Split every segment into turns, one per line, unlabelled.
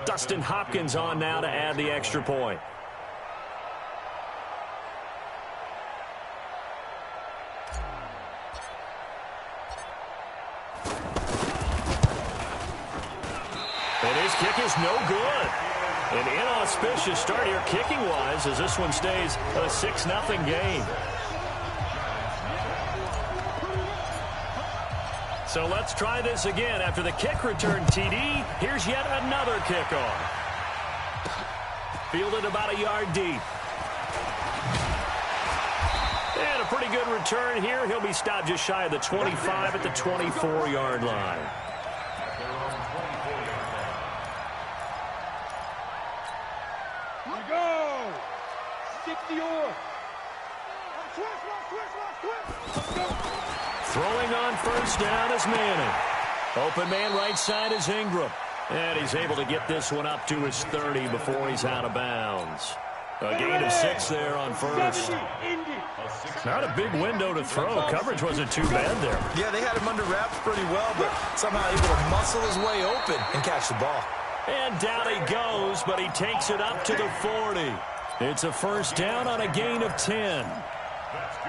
Dustin Hopkins on now to add the extra point. And his kick is no good. An inauspicious start here kicking-wise as this one stays a 6-0 game. So let's try this again. After the kick return TD, here's yet another kickoff. Fielded about a yard deep. And a pretty good return here. He'll be stopped just shy of the 25 at the 24-yard line.
Go! 60 or.
Throwing on first down is Manning. Open man right side is Ingram. And he's able to get this one up to his 30 before he's out of bounds. A gain of 6 there on first. Not a big window to throw. Coverage wasn't too bad there.
Yeah, they had him under wraps pretty well, but somehow able to muscle his way open and catch the ball.
And down he goes, but he takes it up to the 40. It's a first down on a gain of 10.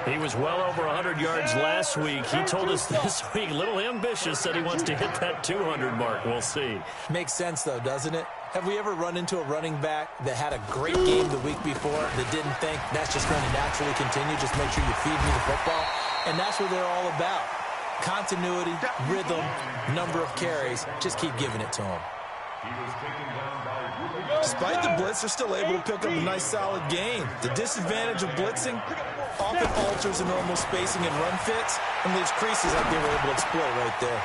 He was well over 100 yards last week. He told us this week, a little ambitious, that he wants to hit that 200 mark. We'll see.
Makes sense, though, doesn't it? Have we ever run into a running back that had a great game the week before that didn't think that's just going to naturally continue? Just make sure you feed me the football. And that's what they're all about. Continuity, rhythm, number of carries. Just keep giving it to him. Despite the blitz, they're still able to pick up a nice, solid gain. The disadvantage of blitzing often alters the normal spacing and run fits and leaves creases like they were able to exploit right there.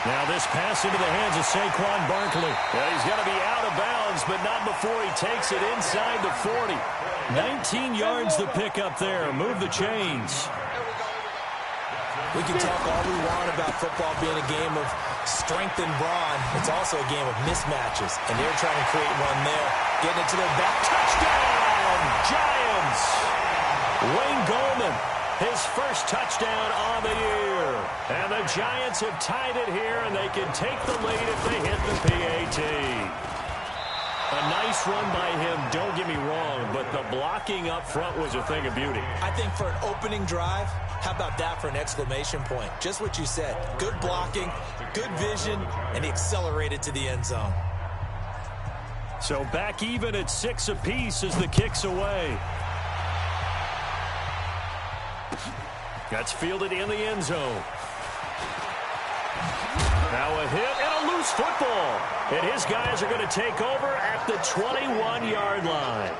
Now this pass into the hands of Saquon Barkley. Well, he's going to be out of bounds, but not before he takes it inside the 40. 19 yards to pick up there. Move the chains.
We can talk all we want about football being a game of strength and brawn. It's also a game of mismatches, and they're trying to create one there. Getting it to their back.
Touchdown, Giants! Wayne Goldman, his first touchdown on the year. And the Giants have tied it here, and they can take the lead if they hit the PAT. A nice run by him, don't get me wrong, but the blocking up front was a thing of beauty.
I think for an opening drive, how about that for an exclamation point? Just what you said. Good blocking, good vision, and he accelerated to the end zone.
So back even at 6 apiece as the kick's away. That's fielded in the end zone. Now a hit and a loose football. And his guys are going to take over at the 21-yard line.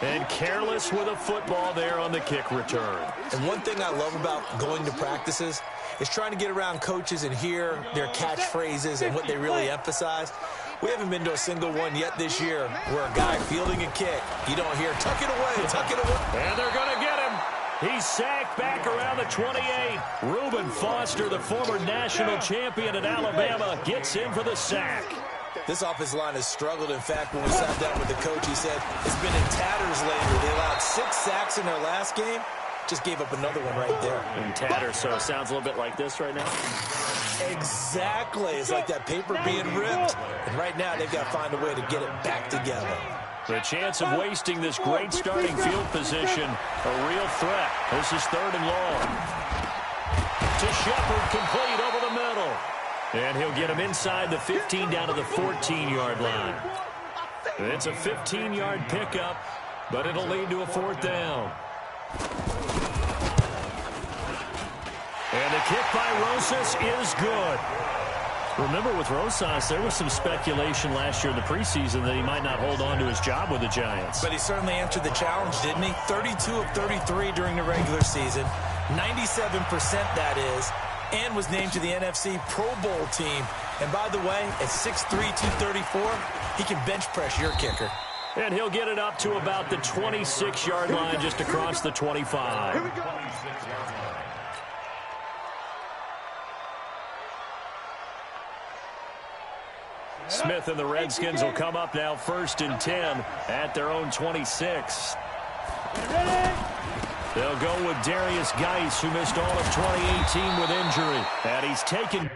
And careless with a football there on the kick return.
And one thing I love about going to practices is trying to get around coaches and hear their catchphrases and what they really emphasize. We haven't been to a single one yet this year where a guy fielding a kick, you don't hear, tuck it away, tuck it away.
And they're going to get him. He's sacked back around the 28. Reuben Foster, the former national champion at Alabama, gets in for the sack.
This offensive line has struggled. In fact, when we sat down with the coach, he said it's been in tatters lately. They allowed 6 sacks in their last game. Just gave up another one right there.
In tatters, so it sounds a little bit like this right now.
Exactly. It's like that paper being ripped. And right now, they've got to find a way to get it back together.
The chance of wasting this great starting field position, a real threat. This is 3rd and long. To Shepard, complete over the middle. And he'll get him inside the 15 down to the 14-yard line. It's a 15-yard pickup, but it'll lead to a 4th down. And the kick by Rosas is good. Remember, with Rosas, there was some speculation last year in the preseason that he might not hold on to his job with the Giants.
But he certainly answered the challenge, didn't he? 32 of 33 during the regular season. 97% that is. And was named to the NFC Pro Bowl team. And by the way, at 6'3", 234, he can bench press your kicker.
And he'll get it up to about the 26-yard line just across the 25. Smith and the Redskins will come up now 1st and 10 at their own 26. They'll go with Darius Geis, who missed all of 2018 with injury. And he's taken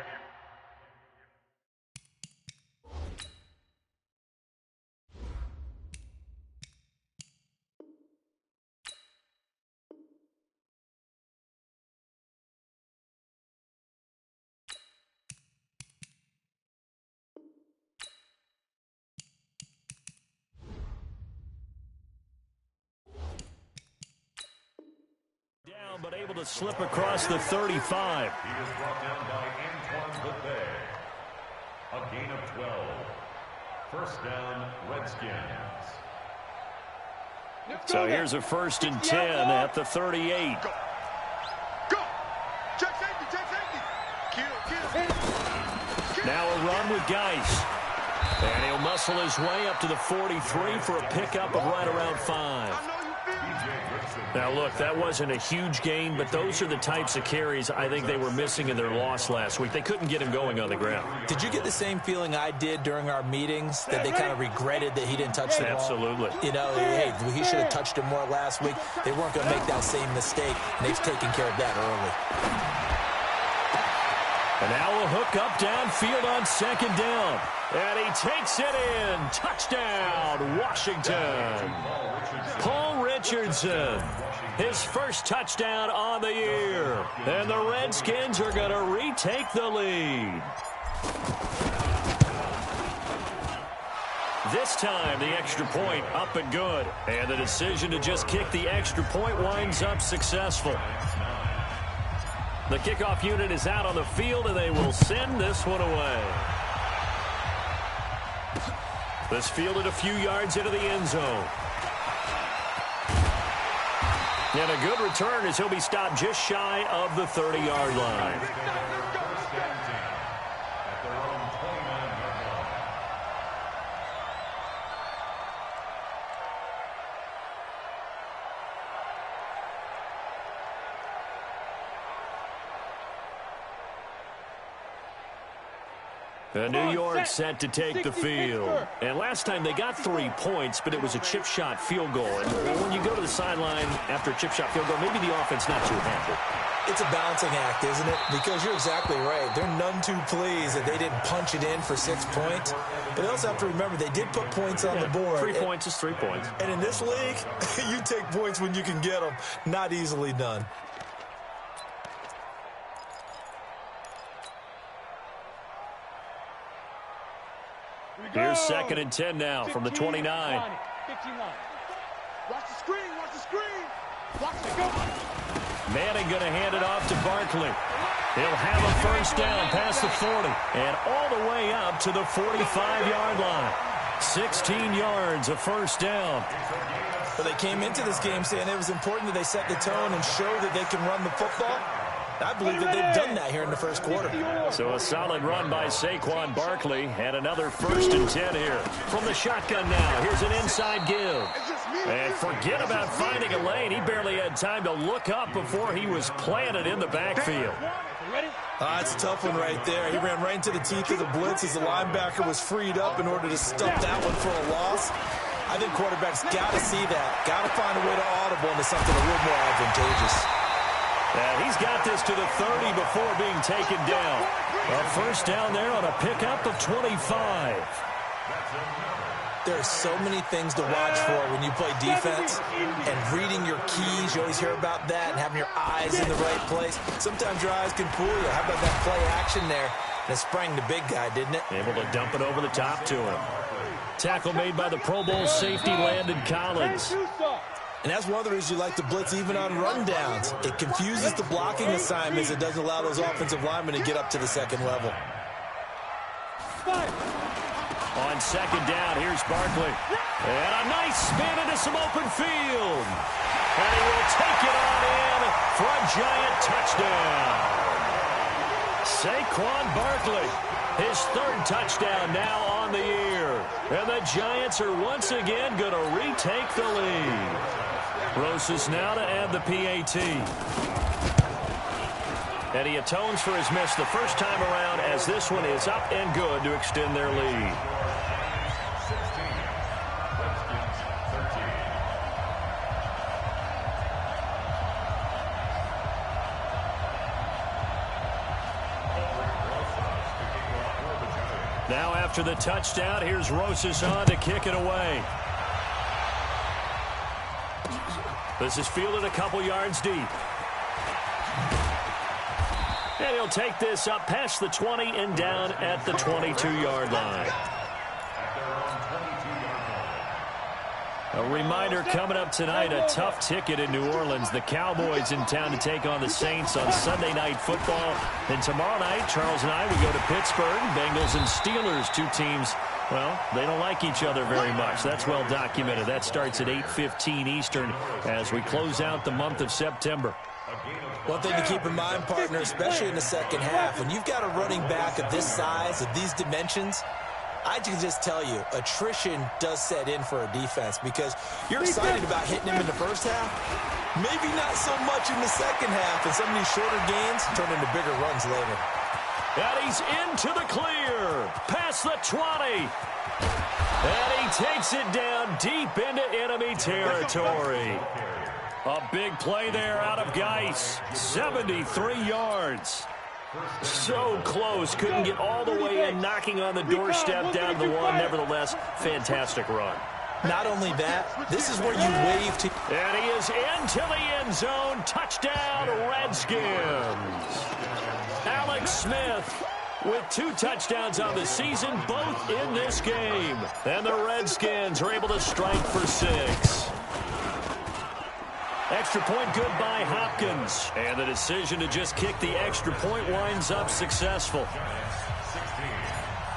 but able to slip across the 35.
He is brought down by Antoine Bethea. A gain of 12. First down, Redskins.
So here's a 1st and 10 at the 38.
Go. Check safety. Kill.
Now a run with Geis. And he'll muscle his way up to the 43 for a pickup of right around 5. Now, look, that wasn't a huge gain, but those are the types of carries I think they were missing in their loss last week. They couldn't get him going on the ground.
Did you get the same feeling I did during our meetings, that they kind of regretted that he didn't touch the ball?
Absolutely.
You know, hey, he should have touched it more last week. They weren't going to make that same mistake, and they've taken care of that early.
And now a hook up downfield on 2nd down. And he takes it in. Touchdown, Washington. Paul Richardson, his first touchdown on the year. And the Redskins are going to retake the lead. This time, the extra point up and good. And the decision to just kick the extra point winds up successful. The kickoff unit is out on the field, and they will send this one away. This fielded a few yards into the end zone. And a good return as he'll be stopped just shy of the 30-yard line. New York set to take the field. And last time they got 3 points, but it was a chip shot field goal. And when you go to the sideline after a chip shot field goal, maybe the offense not too happy.
It's a balancing act, isn't it? Because you're exactly right. They're none too pleased that they didn't punch it in for 6 points. But they also have to remember they did put points on the board.
3 points is 3 points.
And in this league, you take points when you can get them. Not easily done.
Here's 2nd and 10 now from the 29.
15 line. Watch the screen. Watch it go.
Manning going to hand it off to Barkley. He'll have a first down past the 40 and all the way up to the 45-yard line. 16 yards, a first down.
But they came into this game saying it was important that they set the tone and show that they can run the football. I believe that they've done that here in the first quarter.
So a solid run by Saquon Barkley, and another 1st and 10 here. From the shotgun now, here's an inside give. And forget about finding a lane. He barely had time to look up before he was planted in the backfield.
It's a tough one right there. He ran right into the teeth of the blitz as the linebacker was freed up in order to stop that one for a loss. I think quarterbacks got to see that. Got to find a way to audible into something a little more advantageous.
And he's got this to the 30 before being taken down. A first down there on a pickup of 25.
There are so many things to watch for when you play defense, and reading your keys, you always hear about that, and having your eyes in the right place. Sometimes your eyes can fool you. How about that play action there? And it sprang the big guy, didn't it?
Able to dump it over the top to him. Tackle made by the Pro Bowl safety Landon Collins.
And that's one of the reasons you like to blitz even on rundowns. It confuses the blocking assignments. It doesn't allow those offensive linemen to get up to the second level.
On 2nd down, here's Barkley. And a nice spin into some open field. And he will take it on in for a giant touchdown. Saquon Barkley, his 3rd touchdown now on the year. And the Giants are once again going to retake the lead. Rosas now to add the PAT. And he atones for his miss the first time around as this one is up and good to extend their lead. Now after the touchdown, here's Rosas on to kick it away. This is fielded a couple yards deep. And he'll take this up past the 20 and down at the 22-yard line. A reminder coming up tonight, a tough ticket in New Orleans. The Cowboys in town to take on the Saints on Sunday Night Football. And tomorrow night, Charles and I, we go to Pittsburgh. Bengals and Steelers, two teams, well, they don't like each other very much. That's well documented. That starts at 8:15 Eastern as we close out the month of September.
One thing to keep in mind, partner, especially in the second half, when you've got a running back of this size, of these dimensions, I can just tell you, attrition does set in for a defense because you're excited about hitting him in the first half. Maybe not so much in the second half, and some of these shorter gains turn into bigger runs later.
And he's into the clear, past the 20. And he takes it down deep into enemy territory. A big play there out of Geis, 73 yards. So close, couldn't get all the way in, knocking on the doorstep down the one. Nevertheless, fantastic run.
Not only that, this is where you wave to...
And he is into the end zone. Touchdown, Redskins. Alex Smith with 2 touchdowns on the season, both in this game. And the Redskins are able to strike for 6. Extra point good by Hopkins. And the decision to just kick the extra point winds up successful.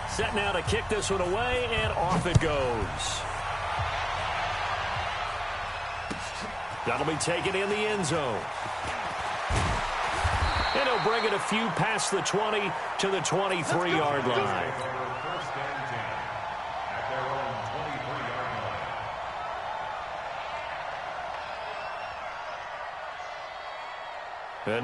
Set now to kick this one away, and off it goes. That'll be taken in the end zone. And he'll bring it a few past the 20 to the 23-yard line.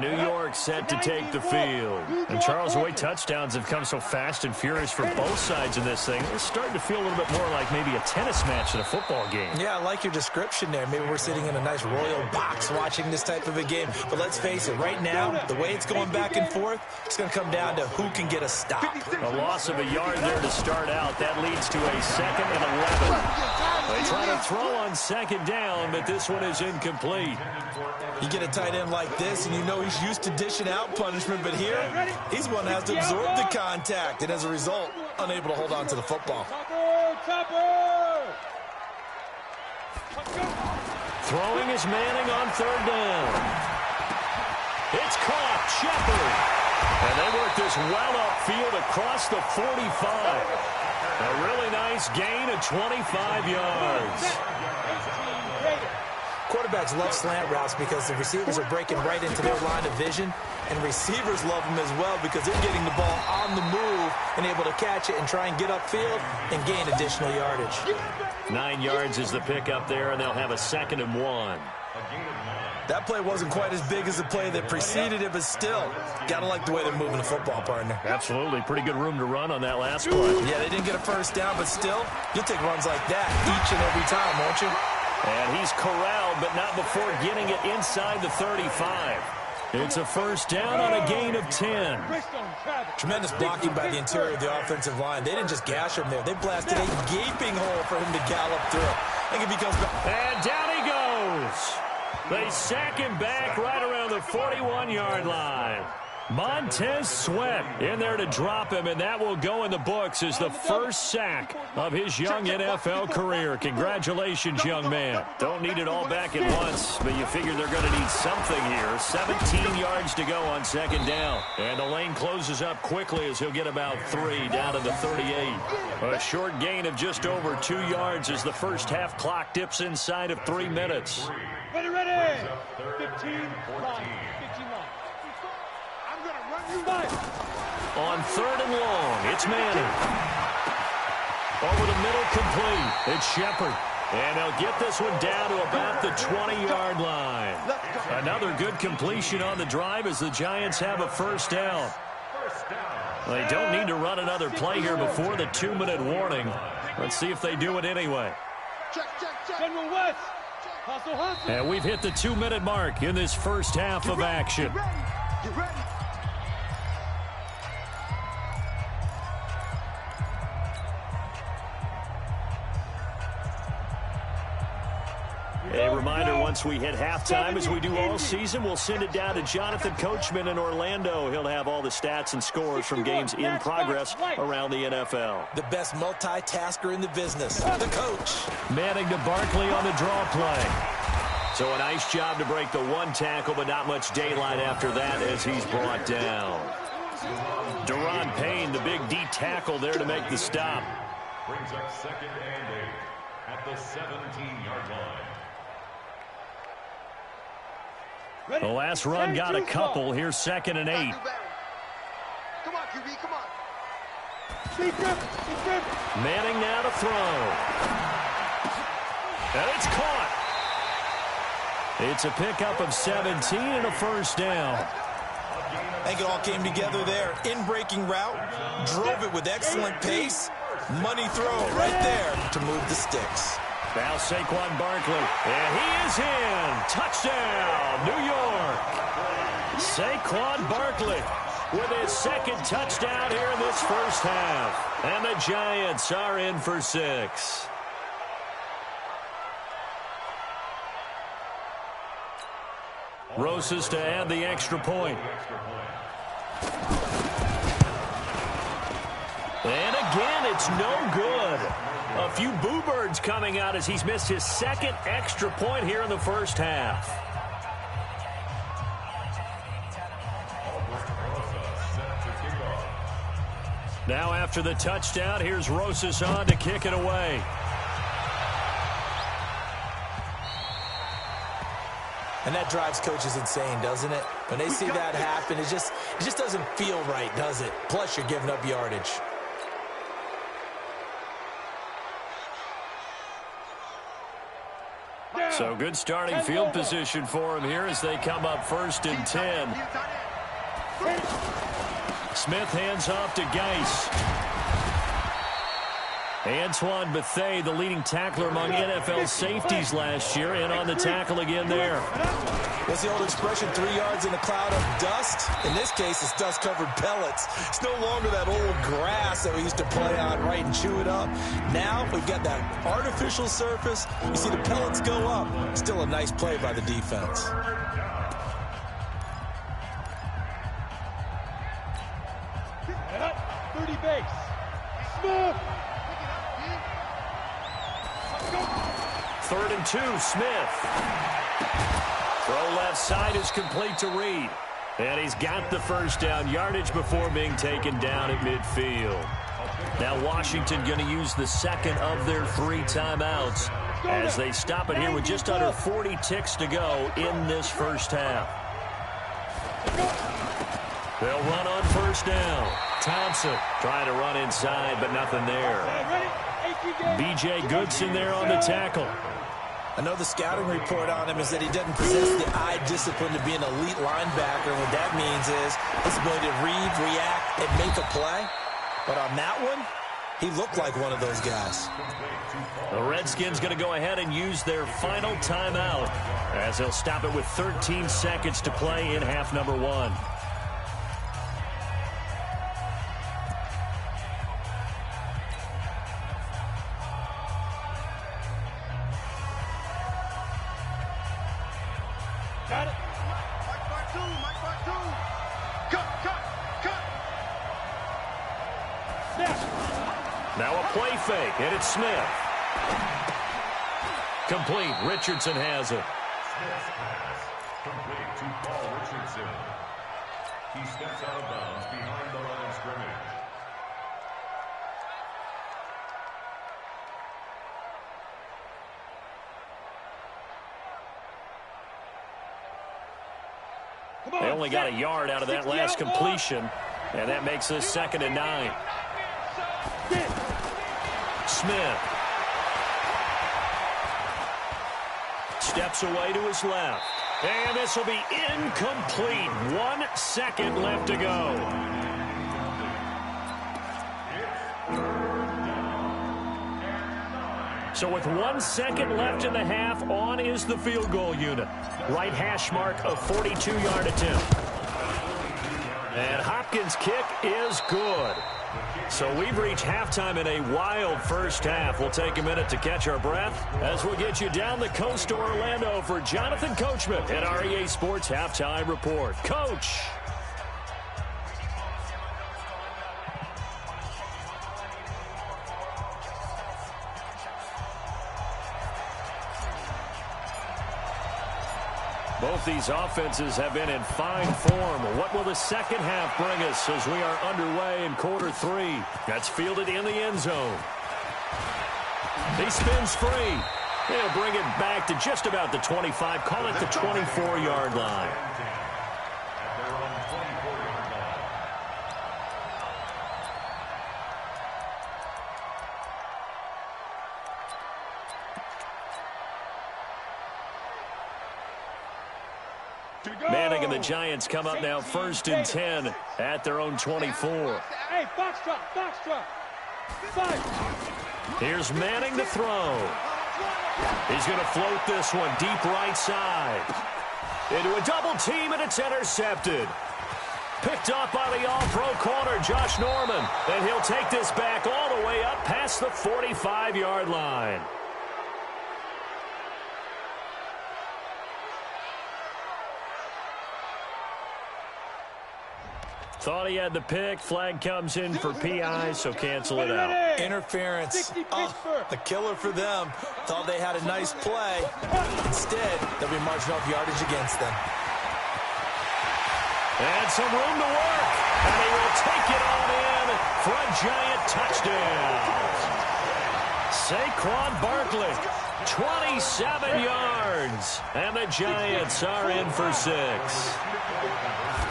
New York set to take the field. And Charles, the way touchdowns have come so fast and furious for both sides in this thing, it's starting to feel a little bit more like maybe a tennis match in a football game.
Yeah, I like your description there. Maybe we're sitting in a nice royal box watching this type of a game. But let's face it, right now, the way it's going back and forth, it's going to come down to who can get a stop.
A loss of a yard there to start out. That leads to a 2nd and 11. They try to throw on 2nd down, but this one is incomplete.
You get a tight end like this, and you know he's used to dishing out punishment, but here, he's one that has to absorb the contact, and as a result, unable to hold on to the football.
Throwing is Manning on 3rd down. It's caught, Shepard. And they work this well upfield across the 45. A really nice gain of 25 yards.
Quarterbacks love slant routes because the receivers are breaking right into their line of vision, and receivers love them as well because they're getting the ball on the move and able to catch it and try and get upfield and gain additional yardage.
9 yards is the pickup there, and they'll have a 2nd and 1.
That play wasn't quite as big as the play that preceded it, but still, gotta like the way they're moving the football, partner.
Absolutely. Pretty good room to run on that last play.
Yeah, they didn't get a first down, but still, you'll take runs like that each and every time, won't you?
And he's corralled, but not before getting it inside the 35. It's a first down on a gain of 10.
Tremendous blocking by the interior of the offensive line. They didn't just gash him there. They blasted a gaping hole for him to gallop through. I think if he comes back.
And down he goes. They sack him back right around the 41-yard line. Montez Sweat in there to drop him, and that will go in the books as the first sack of his young NFL career. Congratulations, young man. Don't need it all back at once, but you figure they're going to need something here. 17 yards to go on 2nd down. And the lane closes up quickly as he'll get about 3 down to the 38. A short gain of just over 2 yards as the first half clock dips inside of 3 minutes.
Ready. 15 line.
On 3rd and long, it's Manning. Over the middle, complete. It's Shepard. And they'll get this one down to about the 20-yard line. Another good completion on the drive as the Giants have a first down. They don't need to run another play here before the 2-minute warning. Let's see if they do it anyway.
General West.
And we've hit the 2-minute mark in this first half of action.
Get ready.
A reminder, once we hit halftime, as we do all season, we'll send it down to Jonathan Coachman in Orlando. He'll have all the stats and scores from games in progress around the NFL.
The best multitasker in the business, the coach.
Manning to Barkley on the draw play. So a nice job to break the one tackle, but not much daylight after that as he's brought down. Deron Payne, the big D tackle there to make the stop.
Brings up 2nd and 8 at the 17-yard line.
The last run got a couple. Here's 2nd and 8.
Come on, QB, come on.
Manning now to throw. And it's caught. It's a pickup of 17 and a first down.
I think it all came together there. In-breaking route, drove it with excellent pace. Money throw right there to move the sticks.
Now Saquon Barkley, and he is in. Touchdown, New York. Saquon Barkley with his 2nd touchdown here in this first half. And the Giants are in for 6. Rosas to add the extra point. And again, it's no good. A few boo birds coming out as he's missed his 2nd extra point here in the first half. Now after the touchdown, here's Rosas on to kick it away.
And that drives coaches insane, doesn't it? When they see that happen, it just doesn't feel right, does it? Plus, you're giving up yardage.
So good starting field position for him here as they come up 1st and 10. Smith hands off to Geis. Antoine Bethea, the leading tackler among NFL safeties last year, and on the tackle again there.
What's the old expression, 3 yards in a cloud of dust? In this case, it's dust-covered pellets. It's no longer that old grass that we used to play on, right, and chew it up. Now we've got that artificial surface. You see the pellets go up. Still a nice play by the defense.
Dirty base. Smith.
3rd and 2, Smith. Throw left side is complete to Reed. And he's got the first down yardage before being taken down at midfield. Now Washington going to use the 2nd of their 3 timeouts as they stop it here with just under 40 ticks to go in this first half. They'll run on first down. Thompson trying to run inside, but nothing there. B.J. Goodson there on the tackle.
I know the scouting report on him is that he doesn't possess the eye discipline to be an elite linebacker. What that means is he's going to read, react, and make a play. But on that one, he looked like one of those guys.
The Redskins going to go ahead and use their final timeout as they'll stop it with 13 seconds to play in half number 1.
Got it. Mike Bartu. Cut. Snap.
Now a play fake, and it's Smith. Complete. Richardson has it.
Smith's pass complete to Paul Richardson. He steps out of bounds behind the line of scrimmage.
They only got a yard out of that last completion, and that makes this 2nd and 9. Smith steps away to his left, and this will be incomplete. 1 second left to go. So with 1 second left in the half, on is the field goal unit. Right hash mark, a 42-yard attempt. And Hopkins' kick is good. So we've reached halftime in a wild first half. We'll take a minute to catch our breath as we'll get you down the coast to Orlando for Jonathan Coachman at our EA Sports Halftime Report. Coach. Both these offenses have been in fine form. What will the second half bring us as we are underway in quarter three? That's fielded in the end zone. He spins free. He'll bring it back to just about the 25. Call it the 24-yard line. Manning and the Giants come up now 1st and 10 at their own 24.
Hey, box drop.
Here's Manning to throw. He's going to float this one deep right side. Into a double team, and it's intercepted. Picked up by the all-pro corner, Josh Norman. And he'll take this back all the way up past the 45-yard line. Thought he had the pick. Flag comes in for PI, so cancel it out.
Interference. A killer for them. Thought they had a nice play. Instead, there'll be marginal yardage against them.
And some room to work. And he will take it on in for a giant touchdown. Saquon Barkley, 27 yards. And the Giants are in for 6.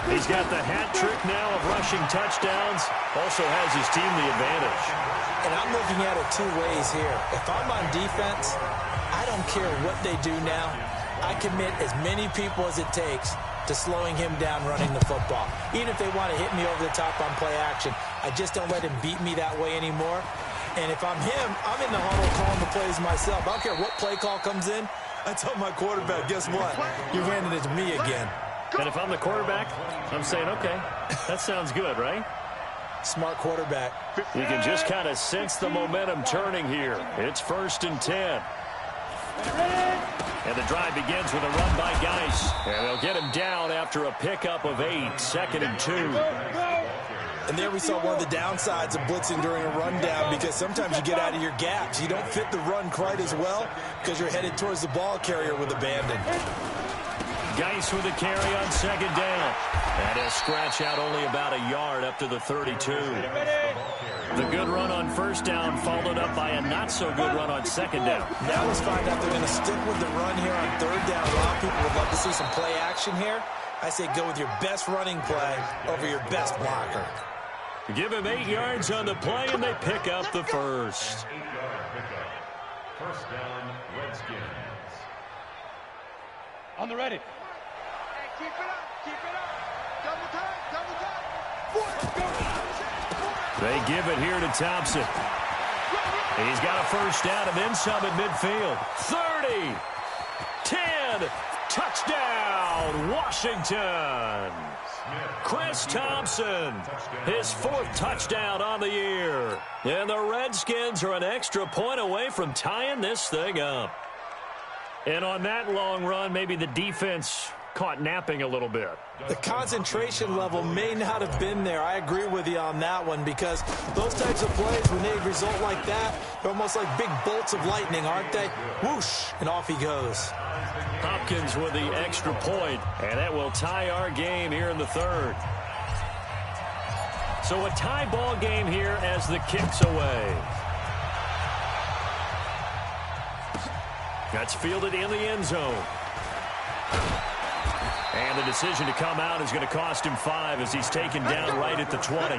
He's got the hat trick now of rushing touchdowns. Also has his team the advantage.
And I'm looking at it two ways here. If I'm on defense, I don't care what they do now. I commit as many people as it takes to slowing him down running the football. Even if they want to hit me over the top on play action, I just don't let him beat me that way anymore. And if I'm him, I'm in the huddle calling the plays myself. I don't care what play call comes in. I tell my quarterback, guess what? You're handing it to me again.
And if I'm the quarterback, I'm saying, okay, that sounds good, right?
Smart quarterback.
You can just kind of sense the momentum turning here. It's 1st and 10. And the drive begins with a run by Geis. And they'll get him down after a pickup of 8, 2nd and 2.
And there we saw one of the downsides of blitzing during a rundown, because sometimes you get out of your gaps. You don't fit the run quite as well because you're headed towards the ball carrier with abandon.
Geis with a carry on 2nd down. And he'll scratch out only about a yard up to the 32. The good run on 1st down followed up by a not-so-good run on 2nd down.
Now let's find out they're going to stick with the run here on 3rd down. A lot of people would love to see some play action here. I say go with your best running play over your best blocker.
Give him 8 yards on the play, and they pick up the first.
8-yard pickup. 1st down, Redskins.
On the ready.
Hey, keep it up. Double time.
They give it here to Thompson. He's got a 1st down and then some at midfield. 30, 10, touchdown, Washington. Chris Thompson, his 4th touchdown on the year. And the Redskins are an extra point away from tying this thing up. And on that long run, maybe the defense caught napping a little bit.
The concentration level may not have been there. I agree with you on that one, because those types of plays, when they result like that, they're almost like big bolts of lightning, aren't they? Whoosh, and off he goes.
Hopkins with the extra point, and that will tie our game here in the 3rd. So a tie ball game here as the kick's away. That's fielded in the end zone. And the decision to come out is going to cost him 5 as he's taken down right at the 20.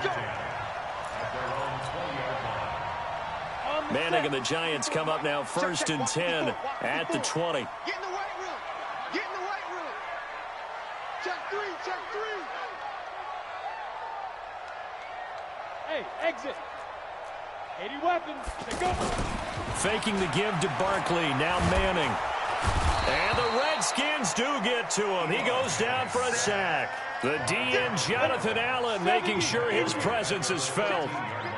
Manning and the Giants come up now 1st and 10 at the 20.
Get in the white room. Check 3.
Hey, exit. 80 weapons. They go.
Faking the give to Barkley. Now Manning. And the Redskins do get to him. He goes down for a sack. The DN, Jonathan Allen, making sure his presence is felt.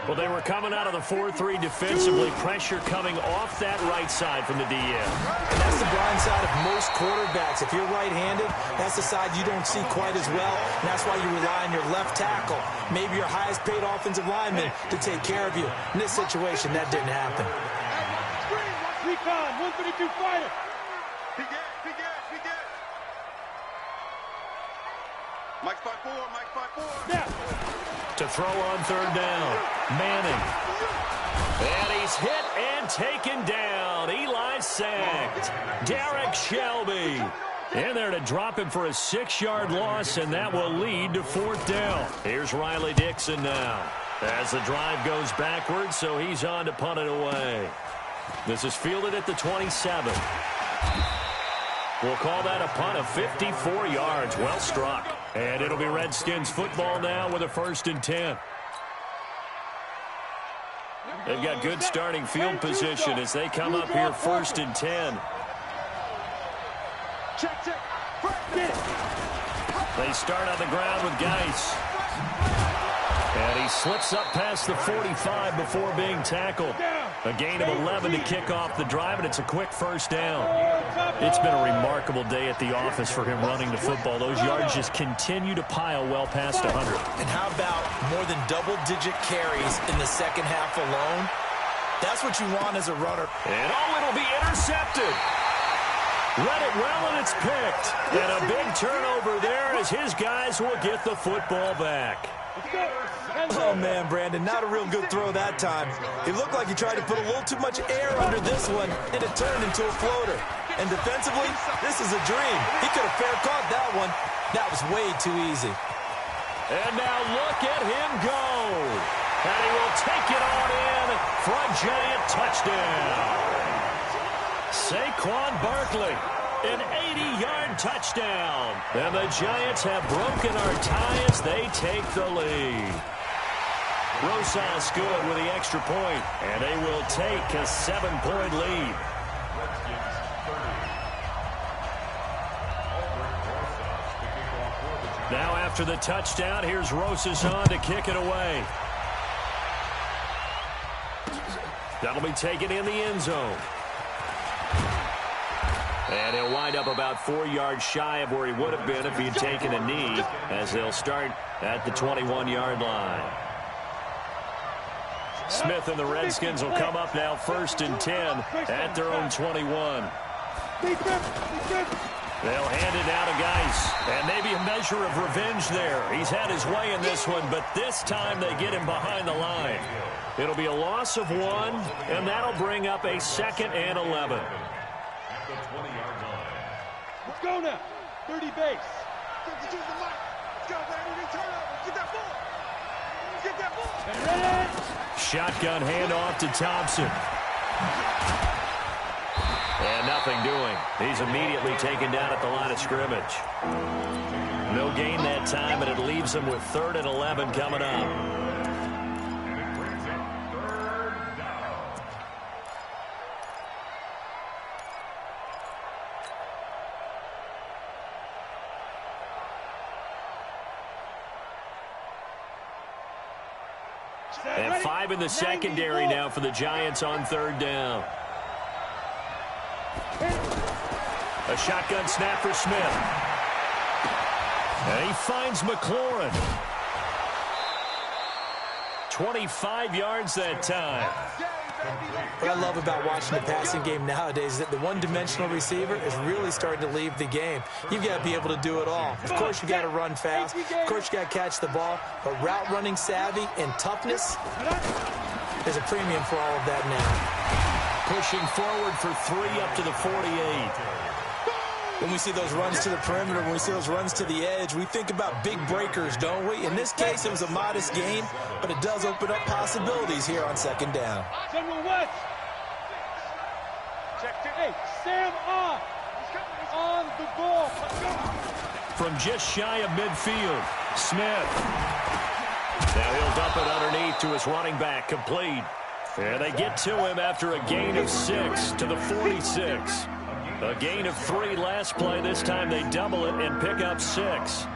Well, they were coming out of the 4-3 defensively. Pressure coming off that right side from the DN.
And that's the blind side of most quarterbacks. If you're right-handed, that's the side you don't see quite as well. And that's why you rely on your left tackle, maybe your highest-paid offensive lineman, to take care of you. In this situation, that didn't happen.
Recon, 132 fighter.
Big gas. Mike 5-4, Mike 5-4.
Now.
To throw on third down. Manning. And he's hit and taken down. Eli sacked. Derek Shelby in there to drop him for a 6-yard loss, and that will lead to fourth down. Here's Riley Dixon now as the drive goes backwards, so he's on to punt it away. This is fielded at the 27. We'll call that a punt of 54 yards. Well struck. And it'll be Redskins football now with a 1st and 10. They've got good starting field position as they come up here 1st and 10.
Check. Get it.
They start on the ground with Geis. And he slips up past the 45 before being tackled. A gain of 11 to kick off the drive, and it's a quick 1st down. It's been a remarkable day at the office for him running the football. Those yards just continue to pile well past 100.
And how about more than double-digit carries in the second half alone? That's what you want as a runner.
And it'll be intercepted. Read it well, and it's picked. And a big turnover there as his guys will get the football back.
Oh, man, Brandon, not a real good throw that time. It looked like he tried to put a little too much air under this one, and it turned into a floater. And defensively, this is a dream. He could have fair caught that one. That was way too easy.
And now look at him go. And he will take it on in for a giant touchdown. Saquon Barkley. An 80-yard touchdown. And the Giants have broken our tie as they take the lead. Rosas good with the extra point, and they will take a 7-point lead. Now after the touchdown, here's Rosas on to kick it away. That'll be taken in the end zone. And he'll wind up about 4 yards shy of where he would have been if he had taken a knee, as they'll start at the 21-yard line. Smith and the Redskins will come up now 1st and 10 at their own 21. They'll hand it now to Geis. And maybe a measure of revenge there. He's had his way in this one, but this time they get him behind the line. It'll be a loss of 1, and that'll bring up a 2nd and 11.
Let's go now. 30 base.
Let's go, baby. Turnover. Get that ball. Get that ball.
Ready?
Shotgun handoff to Thompson. And nothing doing. He's immediately taken down at the line of scrimmage. No gain that time, and it leaves him with 3rd and 11 coming up. And 5 in the secondary now for the Giants on 3rd down. A shotgun snap for Smith. And he finds McLaurin. 25 yards that time.
What I love about watching the passing game nowadays is that the one-dimensional receiver is really starting to leave the game. You've got to be able to do it all. Of course, you got to run fast. Of course, you got to catch the ball. But route running savvy and toughness, there's a premium for all of that now.
Pushing forward for 3 up to the 48.
When we see those runs to the perimeter, when we see those runs to the edge, we think about big breakers, don't we? In this case, it was a modest gain, but it does open up possibilities here on 2nd down.
General West. Check. Hey, Sam on the ball.
From just shy of midfield, Smith. Now he'll dump it underneath to his running back, complete. And they get to him after a gain of 6 to the 46. A gain of 3 last play. This time they double it and pick up 6.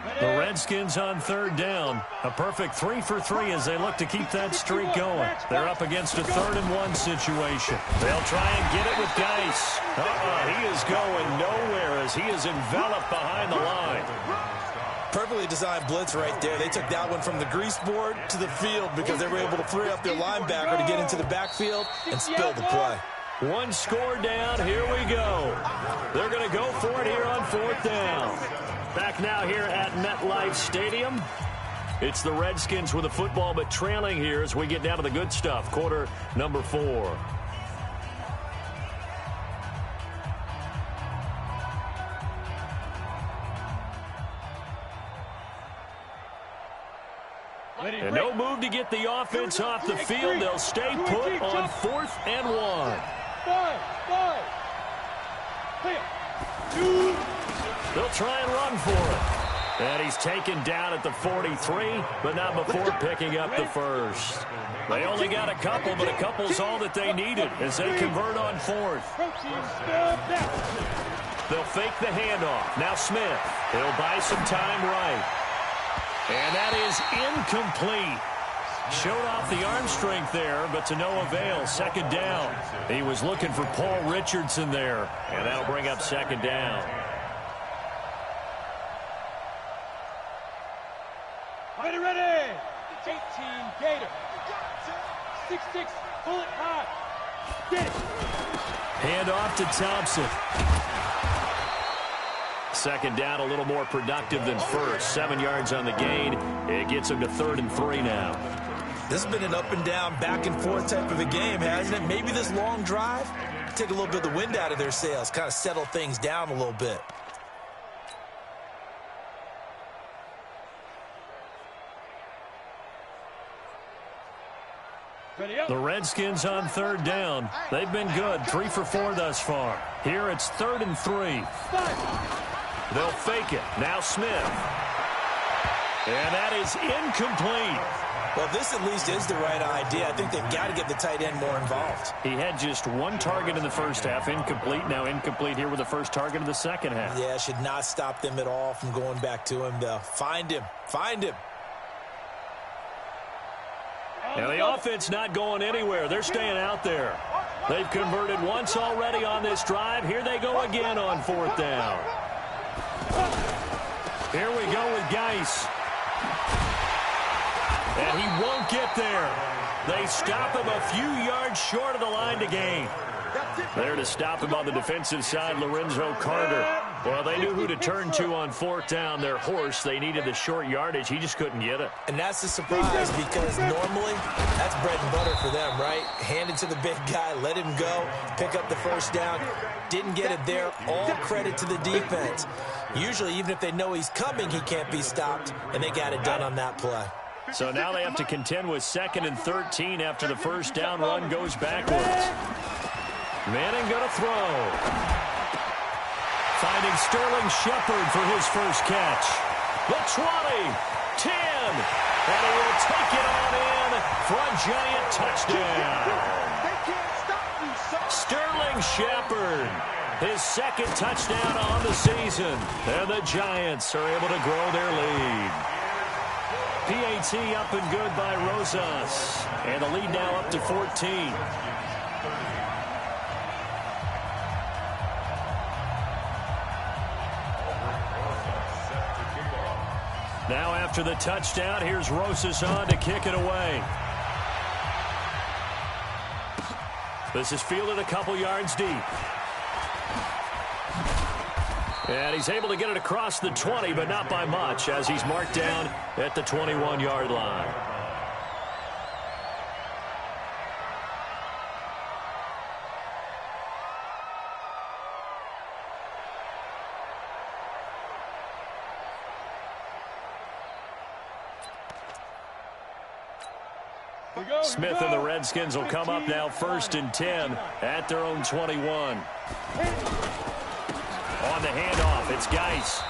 The Redskins on third down. A perfect 3 for 3 as they look to keep that streak going. They're up against a 3rd and 1 situation. They'll try and get it with Geis. He is going nowhere as he is enveloped behind the line.
Perfectly designed blitz right there. They took that one from the grease board to the field because they were able to free up their linebacker to get into the backfield and spill the play.
One score down. Here we go. They're going to go for it here on 4th down. Back now here at MetLife Stadium. It's the Redskins with the football, but trailing here as we get down to the good stuff. Quarter number 4. And no move to get the offense off the field. They'll stay put on 4th and 1.
2.
They'll try and run for it. And he's taken down at the 43, but not before picking up the first. They only got a couple, but a couple's all that they needed as they convert on 4th. They'll fake the handoff. Now Smith. He'll buy some time right. And that is incomplete. Showed off the arm strength there, but to no avail. 2nd down. He was looking for Paul Richardson there, and that'll bring up 2nd down.
Ready. 18 Gator. 6-6 bullet hot. Get it.
Hand off to Thompson. 2nd down, a little more productive than first. 7 yards on the gain. It gets him to 3rd and 3 now.
This has been an up and down, back and forth type of a game, hasn't it? Maybe this long drive, take a little bit of the wind out of their sails, kind of settle things down a little bit.
The Redskins on 3rd down. They've been good, 3 for 4 thus far. Here it's 3rd and 3. They'll fake it. Now Smith. And that is incomplete.
Well, this at least is the right idea. I think they've got to get the tight end more involved.
He had just 1 target in the first half, incomplete. Now incomplete here with the first target of the second half.
Yeah, should not stop them at all from going back to him, though. Find him.
Now the offense not going anywhere. They're staying out there. They've converted once already on this drive. Here they go again on 4th down. Here we go with Geis. And he won't get there. They stop him a few yards short of the line to gain. There to stop him on the defensive side, Lorenzo Carter. Well, they knew who to turn to on 4th down. Their horse, they needed the short yardage. He just couldn't get it.
And that's a surprise because normally that's bread and butter for them, right? Hand it to the big guy, let him go, pick up the first down. Didn't get it there. All credit to the defense. Usually, even if they know he's coming, he can't be stopped, and they got it done on that play.
So now they have to contend with 2nd and 13 after the first down run goes backwards. Manning going to throw. Finding Sterling Shepard for his first catch. The 20, 10, and he will take it on in for a giant touchdown. Sterling Shepard, his 2nd touchdown on the season, and the Giants are able to grow their lead. PAT up and good by Rosas, and the lead now up to 14. Now after the touchdown, here's Rosas on to kick it away. This is fielded a couple yards deep. And he's able to get it across the 20, but not by much, as he's marked down at the 21-yard line. Smith and the Redskins will come up now 1st and 10 at their own 21. On the handoff, it's Geis.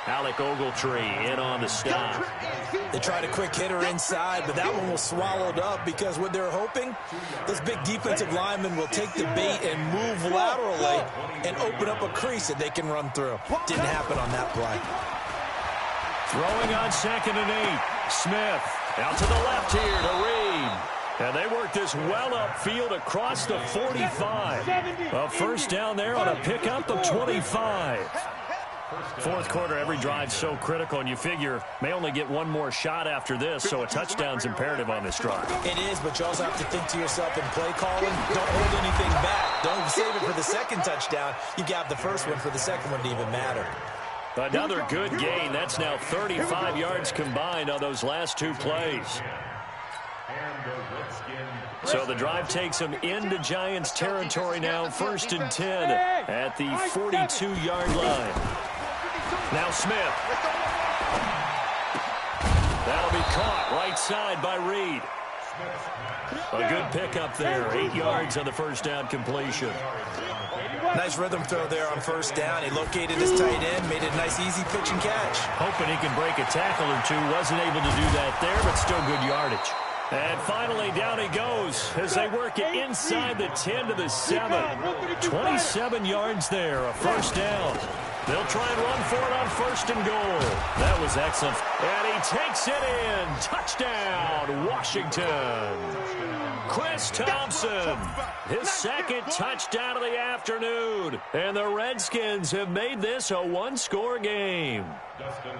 Alec Ogletree in on the stop.
They tried a quick hitter inside, but that one was swallowed up because what they're hoping, this big defensive lineman will take the bait and move laterally and open up a crease that they can run through. Didn't happen on that play.
Throwing on 2nd and 8. Smith out to the left here to Reed. And they work this well upfield across the 45. A first down there on a pickup of 25. Fourth quarter, every drive so critical, and you figure may only get one more shot after this, so a touchdown's imperative on this drive.
It is, but you also have to think to yourself in play calling, don't hold anything back. Don't save it for the second touchdown. You got the first one for the second one to even matter.
Another good gain. That's now 35 yards combined on those last two plays. So the drive takes them into Giants territory now, 1st and 10 at the 42-yard line. Now Smith. That'll be caught right side by Reed. A good pickup there, 8 yards on the first down completion.
Nice rhythm throw there on first down. He located his tight end, made it a nice easy pitch and catch.
Hoping he can break a tackle or two. Wasn't able to do that there, but still good yardage. And finally, down he goes as they work it inside the 10 to the 7. 27 yards there, a first down. They'll try and run for it on 1st and goal. That was excellent. And he takes it in. Touchdown, Washington. Chris Thompson, his second touchdown of the afternoon. And the Redskins have made this a one-score game.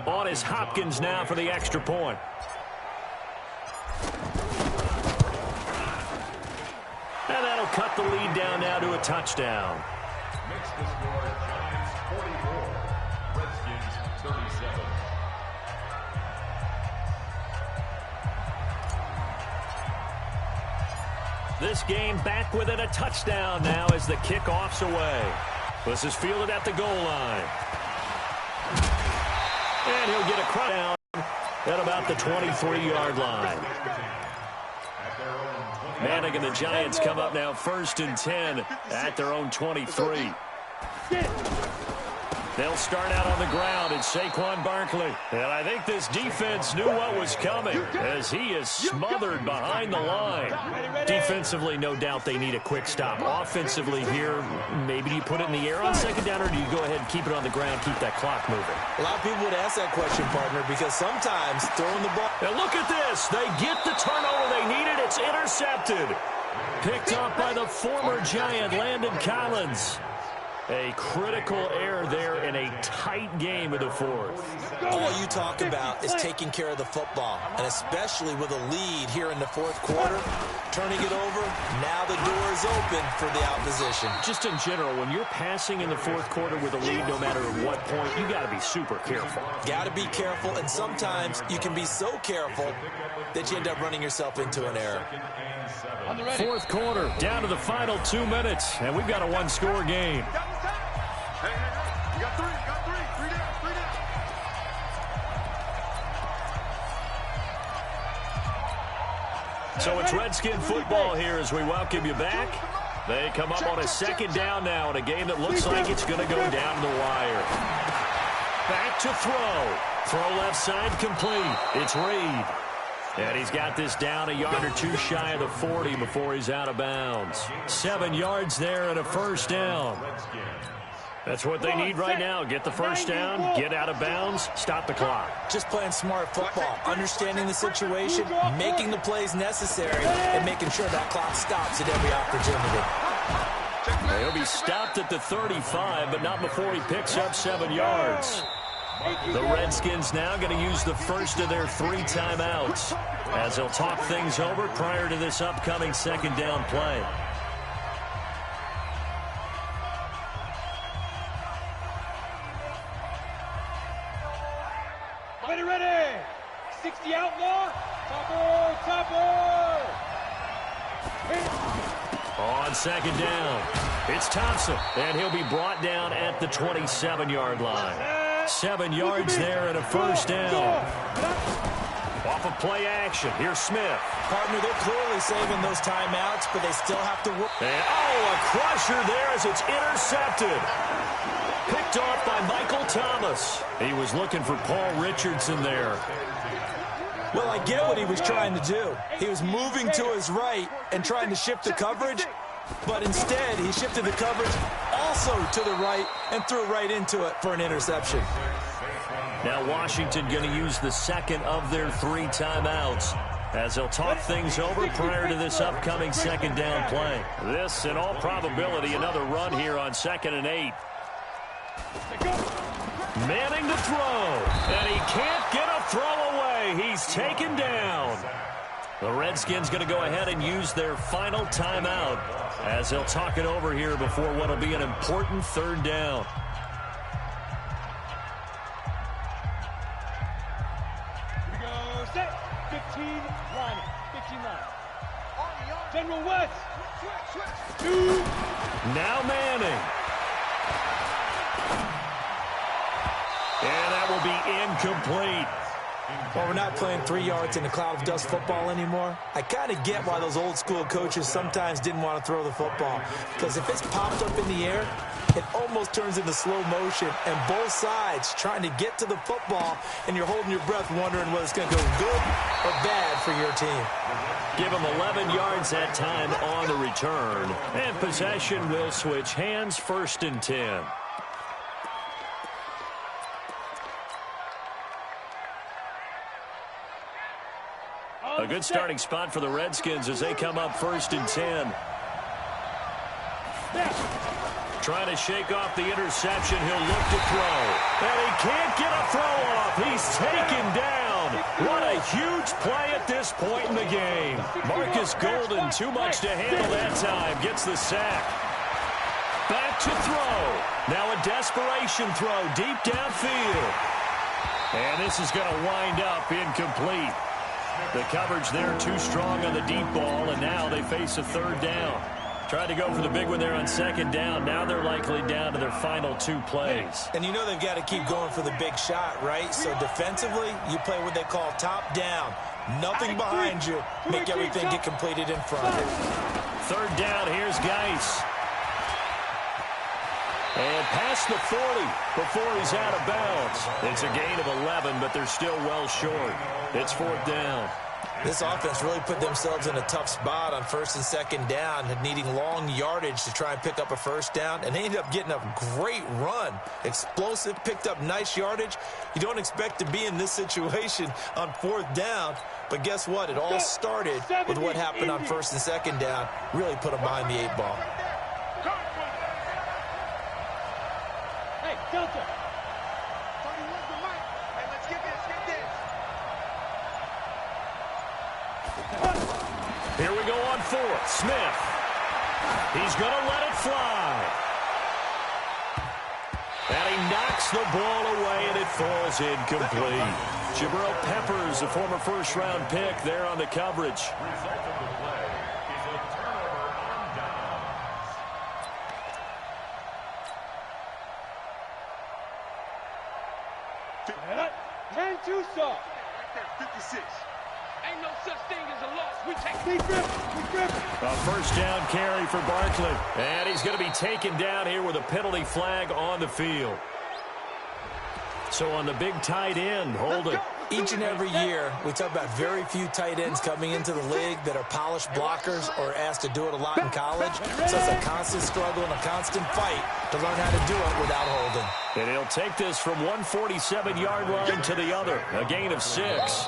On is Hopkins now for the extra point. And that'll cut the lead down now to a touchdown.
Makes the score Giants 44, Redskins 37.
This game back within a touchdown now as the kickoff's away. This is fielded at the goal line. And he'll get a cross down at about the 23-yard line. Manning and the Giants come up now 1st and 10 at their own 23. They'll start out on the ground. It's Saquon Barkley. And I think this defense knew what was coming as he is smothered behind the line. Defensively, no doubt they need a quick stop. Offensively here, maybe do you put it in the air on 2nd down, or do you go ahead and keep it on the ground, keep that clock moving?
A lot of people would ask that question, partner, because sometimes throwing the ball...
And look at this. They get the turnover they needed. It's intercepted. Picked up by the former Giant, Landon Collins. A critical error there in a tight game of the fourth.
All you talk about is taking care of the football, and especially with a lead here in the fourth quarter, turning it over, now the door is open for the opposition.
Just in general, when you're passing in the fourth quarter with a lead, no matter at what point, you got to be super careful.
Got to be careful, and sometimes you can be so careful that you end up running yourself into an error.
Fourth quarter, down to the final 2 minutes, and we've got a one-score game.
Hey, you got three down.
So it's Redskin football here as we welcome you back. They come up on a 2nd down now in a game that looks like it's going to go down the wire. Back to throw. Throw left side complete. It's Reed. And he's got this down a yard or two shy of the 40 before he's out of bounds. 7 yards there and a first down. That's what they need right now. Get the first down, get out of bounds, stop the clock.
Just playing smart football, understanding the situation, making the plays necessary, and making sure that clock stops at every opportunity.
He'll be stopped at the 35, but not before he picks up 7 yards. The Redskins now going to use the first of their 3 timeouts as they'll talk things over prior to this upcoming 2nd down play.
Ready. 60 outlaw. Topper.
On 2nd down, it's Thompson, and he'll be brought down at the 27-yard line. 7 yards there and a first down. Off of play action, here's Smith.
Partner, they're clearly saving those timeouts, but they still have to work.
And, a crusher there as it's intercepted. Picked off by Michael Thomas. He was looking for Paul Richardson there.
Well, I get what he was trying to do. He was moving to his right and trying to shift the coverage, but instead he shifted the coverage also to the right and threw right into it for an interception.
Now Washington going to use the second of their 3 timeouts as they'll talk things over prior to this upcoming second down play. This, in all probability, another run here on 2nd and 8. Manning to throw, and he can't get a throw away. He's taken down. The Redskins going to go ahead and use their final timeout as they'll talk it over here before what will be an important 3rd down.
Here we go. Set. 15 line. 15 line. General West. Switch.
Now Manning. And that will be incomplete.
Well, we're not playing 3 yards in a cloud of dust football anymore. I kind of get why those old school coaches sometimes didn't want to throw the football. Because if it's popped up in the air, it almost turns into slow motion. And both sides trying to get to the football, and you're holding your breath wondering whether it's going to go good or bad for your team.
Give them 11 yards that time on the return. And possession will switch hands, 1st and 10. A good starting spot for the Redskins as they come up 1st and 10. Trying to shake off the interception. He'll look to throw. And he can't get a throw off. He's taken down. What a huge play at this point in the game. Marcus Golden, too much to handle that time. Gets the sack. Back to throw. Now a desperation throw deep downfield. And this is going to wind up incomplete. The coverage there too strong on the deep ball, and now they face a 3rd down. Tried to go for the big one there on 2nd down. Now they're likely down to their final 2 plays.
And you know they've got to keep going for the big shot, right? So defensively, you play what they call top down. Nothing behind you. Make everything get completed in front.
3rd down, here's Geis. And past the 40 before he's out of bounds. It's a gain of 11, but they're still well short. It's 4th down.
This offense really put themselves in a tough spot on 1st and 2nd down, needing long yardage to try and pick up a 1st down, and they ended up getting a great run. Explosive, picked up nice yardage. You don't expect to be in this situation on 4th down, but guess what? It all started with what happened on 1st and 2nd down. Really put them behind the 8 ball.
Hey, Delta.
Here we go on 4th. Smith. He's going to let it fly. And he knocks the ball away, and it falls incomplete. Jabril Peppers, a former 1st-round pick, there on the coverage.
Result of the play is a turnover on downs.
Man too soft.
56.
Ain't no such thing as a loss. We take big grip.
A 1st down carry for Barkley. And he's going to be taken down here with a penalty flag on the field. So on the big tight end, hold it.
Each and every year, we talk about very few tight ends coming into the league that are polished blockers or asked to do it a lot in college. So it's a constant struggle and a constant fight to learn how to do it without holding.
And he'll take this from 147-yard line to the other. A gain of 6.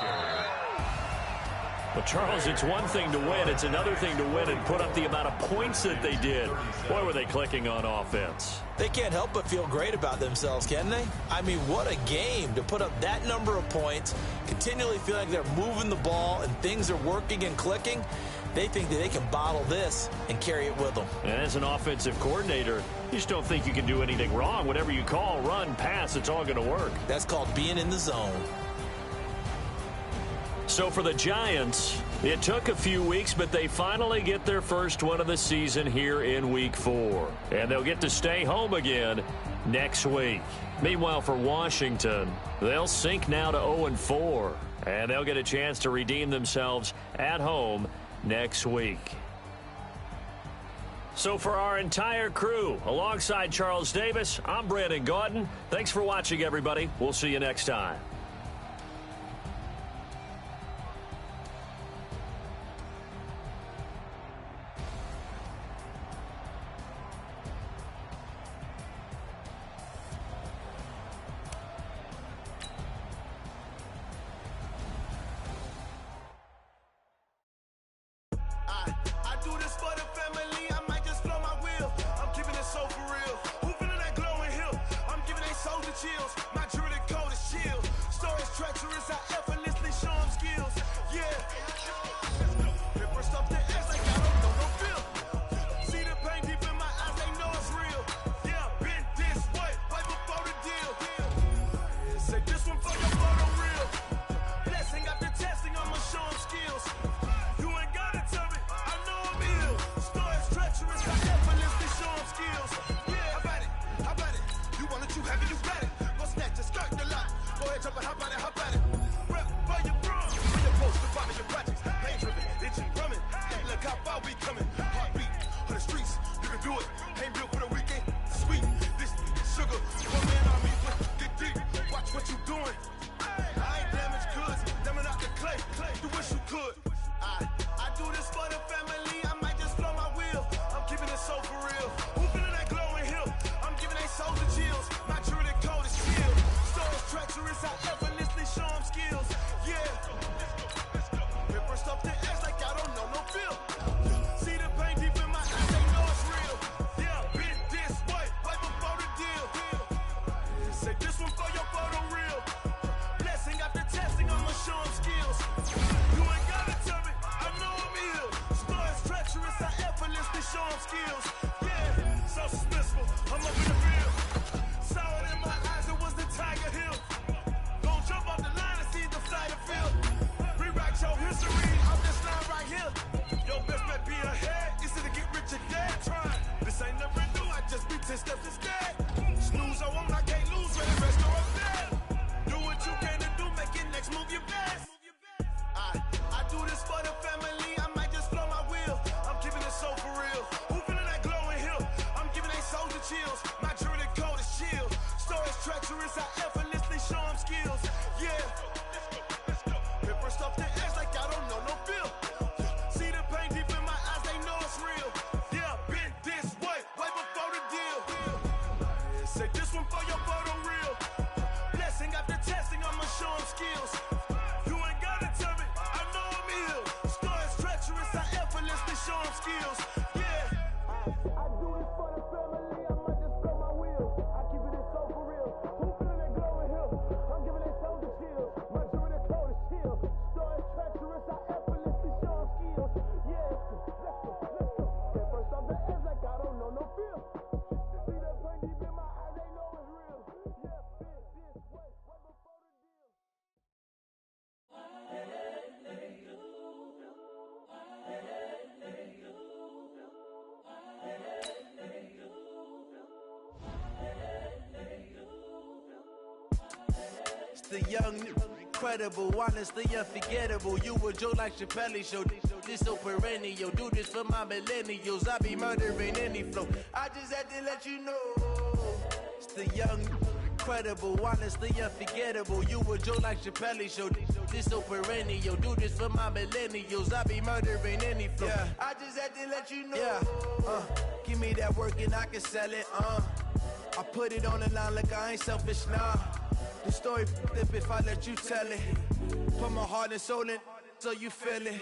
But, Charles, it's one thing to win. It's another thing to win and put up the amount of points that they did. Boy, were they clicking on offense.
They can't help but feel great about themselves, can they? I mean, what a game to put up that number of points, continually feel like they're moving the ball and things are working and clicking. They think that they can bottle this and carry it with them.
And as an offensive coordinator, you just don't think you can do anything wrong. Whatever you call, run, pass, it's all going to work.
That's called being in the zone.
So for the Giants, it took a few weeks, but they finally get their first one of the season here in Week 4. And they'll get to stay home again next week. Meanwhile, for Washington, they'll sink now to 0-4. And they'll get a chance to redeem themselves at home next week. So for our entire crew, alongside Charles Davis, I'm Brandon Gaudin. Thanks for watching, everybody. We'll see you next time.
chills. My jewelry code is chill. Stories treacherous, I effortlessly show them skills. Yeah. Paper stuff the ass like I don't know no feel. See the pain deep in my eyes, they know it's real. Yeah, been this way, right before the deal. Say this one for your photo real. Blessing after testing, I'ma show them skills. You ain't gotta tell me, I know I'm ill. Stories treacherous, I effortlessly show them skills. Yeah, how about it? How about it? You want it, you have it, you got it. Go snatch it, skirt the lot. Go ahead, jump it, how about it? How about it? Rep for your bro. For your post, the bottom of your projects. Pain driven, itching, drumming. Look how far we coming. Heartbeat on the streets, you can do it. Ain't built for the weekend. Sweet, this sugar. One man on me, but get deep. Watch what you doing. I ain't damaged goods, damn out the clay. You wish you could. I do this for the family. I might just blow my wheel. I'm keeping it so for real. Who feeling that glowing hill? I'm giving they souls the chills. My jewelry code is chill. Stories treacherous, I effortlessly show them skills. Yeah. Paper stuff the ass like I don't know no feel. See the pain deep in my eyes, they know it's real. Yeah, been this way, right before the deal. Say this one for your photo real. Blessing after testing, I'ma show them skills. You ain't gotta tell me, I know I'm ill. Stories treacherous, I effortlessly show them skills. Yeah, so suspenseful, I'm up in the field. Saw it in my eyes, it was the Tiger Hill. Gon' jump off the line and see the flight of field. Rewrite your history, I'm this line right here. Your best bet be ahead, instead of get rich or dead trying. This ain't never new, I just be 10 steps instead. Snooze, I won't, I can't lose, when the rest go up there. Do what you can to do, make it next move your best. I do this for the family, I might just blow my wheel. I'm keeping it so for real. Who feeling that glowing hill? I'm giving they souls the chills. My jewelry code is chill. Stories treacherous, I effortlessly show them skills. Yeah. Paper stuff the ass like I don't know no feel. See the pain deep in my eyes, they know it's real. Yeah, been this way, right before the deal. Say this one for your photo real. Blessing after testing, I'ma show them skills. You ain't gotta tell me, I know I'm ill. Stories treacherous, I effortlessly show them skills. Yeah. I do this for the family, I might just blow my wheel. I keep it so for real. Who feeling that glowing hill? I'm giving they souls the chills. My jewelry code is chill. Stories treacherous, I effortlessly show them skills. Yeah, let's go. Get first off the edge like I don't know no feel. See that pain deep in my eyes, they know it's real. Yeah, this way, right before the deal.
It's the young, incredible, honestly unforgettable. You a joke like Chappelle show. This so perennial. Do this for my millennials. I be murdering any flow. I just had to let you know. It's the young, incredible, honestly unforgettable. You a joke like Chappelle show. This so perennial. Do this for my millennials. I be murdering any flow. Yeah. I just had to let you know. Yeah. Give me that work and I can sell it. I put it on the line like I ain't selfish, nah. The story flip if I let you tell it. Put my heart and soul in so you feel it.